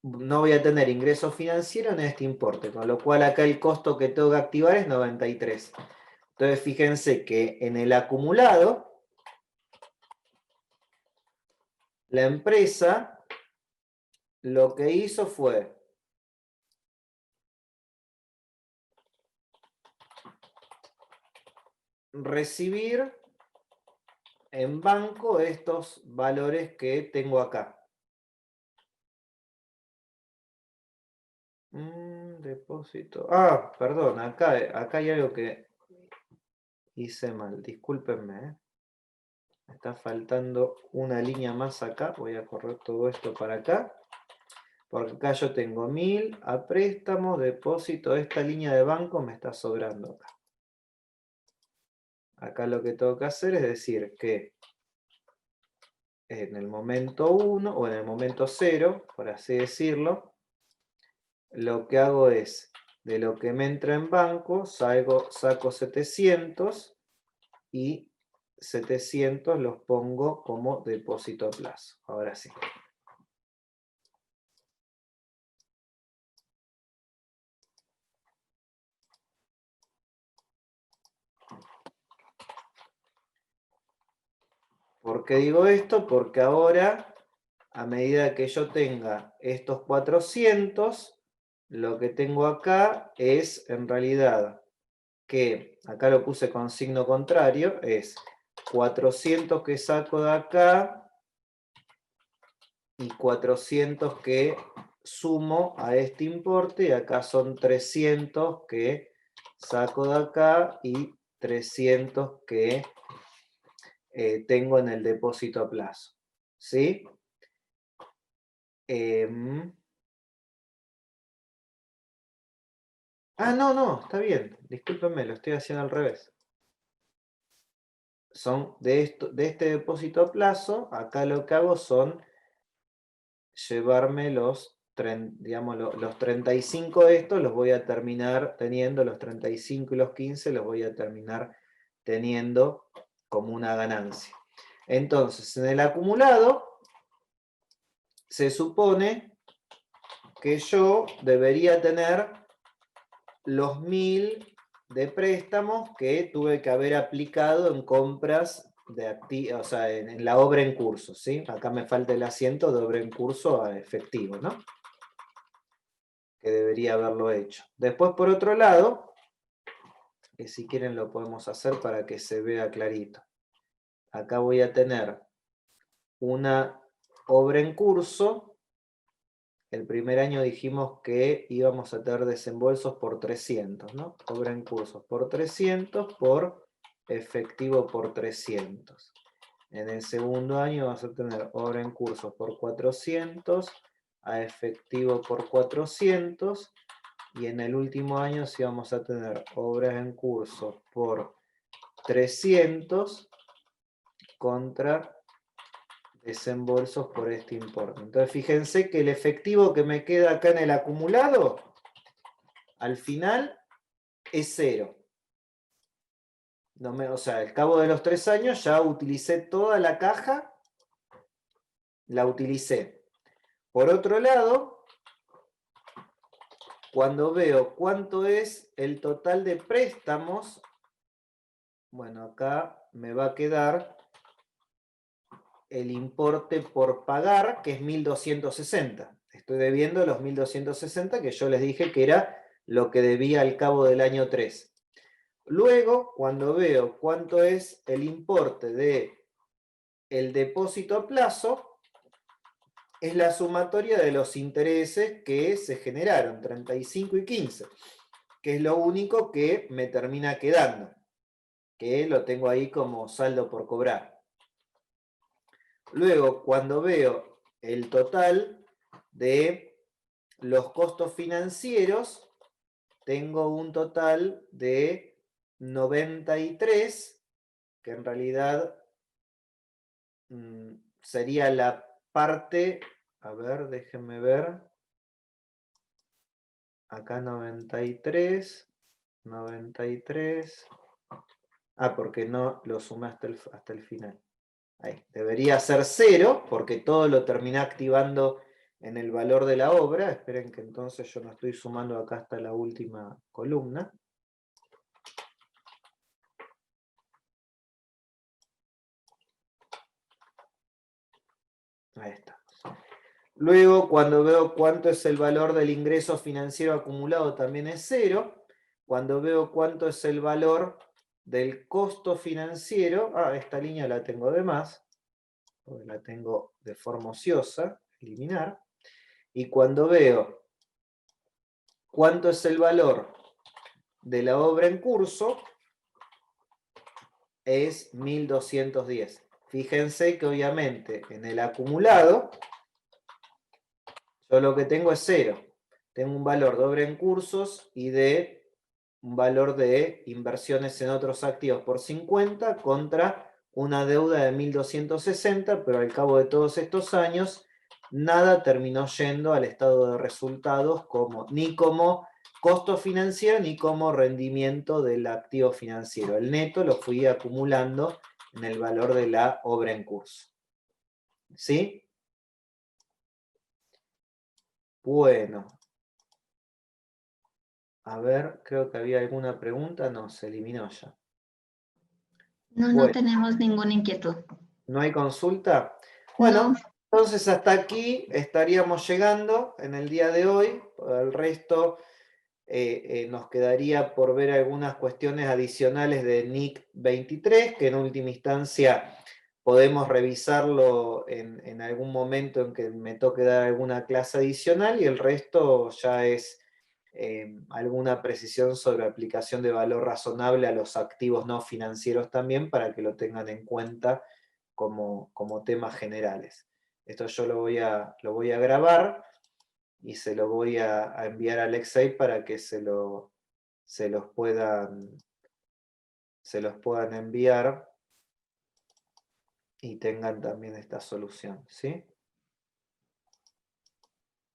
No voy a tener ingreso financiero en este importe, con lo cual acá el costo que tengo que activar es 93. Entonces fíjense que en el acumulado, la empresa lo que hizo fue recibir en banco estos valores que tengo acá. Depósito. Ah, perdón, acá hay algo que hice mal. Discúlpenme. Me está faltando una línea más acá. Voy a correr todo esto para acá. Porque acá yo tengo 1000 a préstamo, depósito. Esta línea de banco me está sobrando acá. Acá lo que tengo que hacer es decir que en el momento 1 o en el momento 0, por así decirlo, lo que hago es, de lo que me entra en banco, saco 700 y 700 los pongo como depósito a plazo. Ahora sí. ¿Por qué digo esto? Porque ahora, a medida que yo tenga estos 400, lo que tengo acá es, en realidad, que, acá lo puse con signo contrario, es 400 que saco de acá y 400 que sumo a este importe, y acá son 300 que saco de acá y 300 que tengo en el depósito a plazo. ¿Sí? No, está bien. Discúlpenme, lo estoy haciendo al revés. Son de este depósito a plazo, acá lo que hago son llevarme los 35 de estos, los voy a terminar teniendo, los 35 y los 15 los voy a terminar teniendo como una ganancia. Entonces, en el acumulado, se supone que yo debería tener los 1000 de préstamos que tuve que haber aplicado en compras o sea, en la obra en curso, ¿sí? Acá me falta el asiento de obra en curso a efectivo, ¿no? Que debería haberlo hecho. Después, por otro lado, que si quieren lo podemos hacer para que se vea clarito. Acá voy a tener una obra en curso. El primer año dijimos que íbamos a tener desembolsos por 300, ¿no? Obra en cursos por 300 por efectivo por 300. En el segundo año vamos a tener obra en cursos por 400, a efectivo por 400, y en el último año sí vamos a tener obras en curso por 300 contra desembolsos por este importe. Entonces fíjense que el efectivo que me queda acá en el acumulado, al final, es 0. O sea, al cabo de los 3 años ya utilicé toda la caja, la utilicé. Por otro lado, cuando veo cuánto es el total de préstamos, bueno, acá me va a quedar el importe por pagar, que es 1260. Estoy debiendo los 1260 que yo les dije que era lo que debía al cabo del año 3. Luego, cuando veo cuánto es el importe de el depósito a plazo, es la sumatoria de los intereses que se generaron, 35 y 15, que es lo único que me termina quedando, que lo tengo ahí como saldo por cobrar. Luego, cuando veo el total de los costos financieros, tengo un total de 93, que en realidad sería la parte, a ver, déjenme ver, acá 93, porque no lo sumé hasta el final. Ahí, debería ser 0, porque todo lo terminé activando en el valor de la obra. Esperen que entonces yo no estoy sumando acá hasta la última columna. Ahí está. Luego, cuando veo cuánto es el valor del ingreso financiero acumulado, también es 0. Cuando veo cuánto es el valor del costo financiero, esta línea la tengo de más, porque la tengo de forma ociosa, eliminar. Y cuando veo cuánto es el valor de la obra en curso, es 1210. Fíjense que obviamente en el acumulado, yo lo que tengo es 0. Tengo un valor de obra en cursos y de un valor de inversiones en otros activos por 50 contra una deuda de 1260, pero al cabo de todos estos años, nada terminó yendo al estado de resultados ni como costo financiero ni como rendimiento del activo financiero. El neto lo fui acumulando en el valor de la obra en curso. ¿Sí? Bueno. A ver, creo que había alguna pregunta. No, se eliminó ya. No, no Bueno, tenemos ninguna inquietud. ¿no hay consulta? Bueno, No. entonces hasta aquí estaríamos llegando en el día de hoy. El resto nos quedaría por ver algunas cuestiones adicionales de NIC 23, que en última instancia podemos revisarlo en algún momento en que me toque dar alguna clase adicional, y el resto ya es alguna precisión sobre aplicación de valor razonable a los activos no financieros también, para que lo tengan en cuenta como temas generales. Esto yo lo voy a grabar y se lo voy a enviar a Alexei para que se los puedan enviar y tengan también esta solución, ¿sí?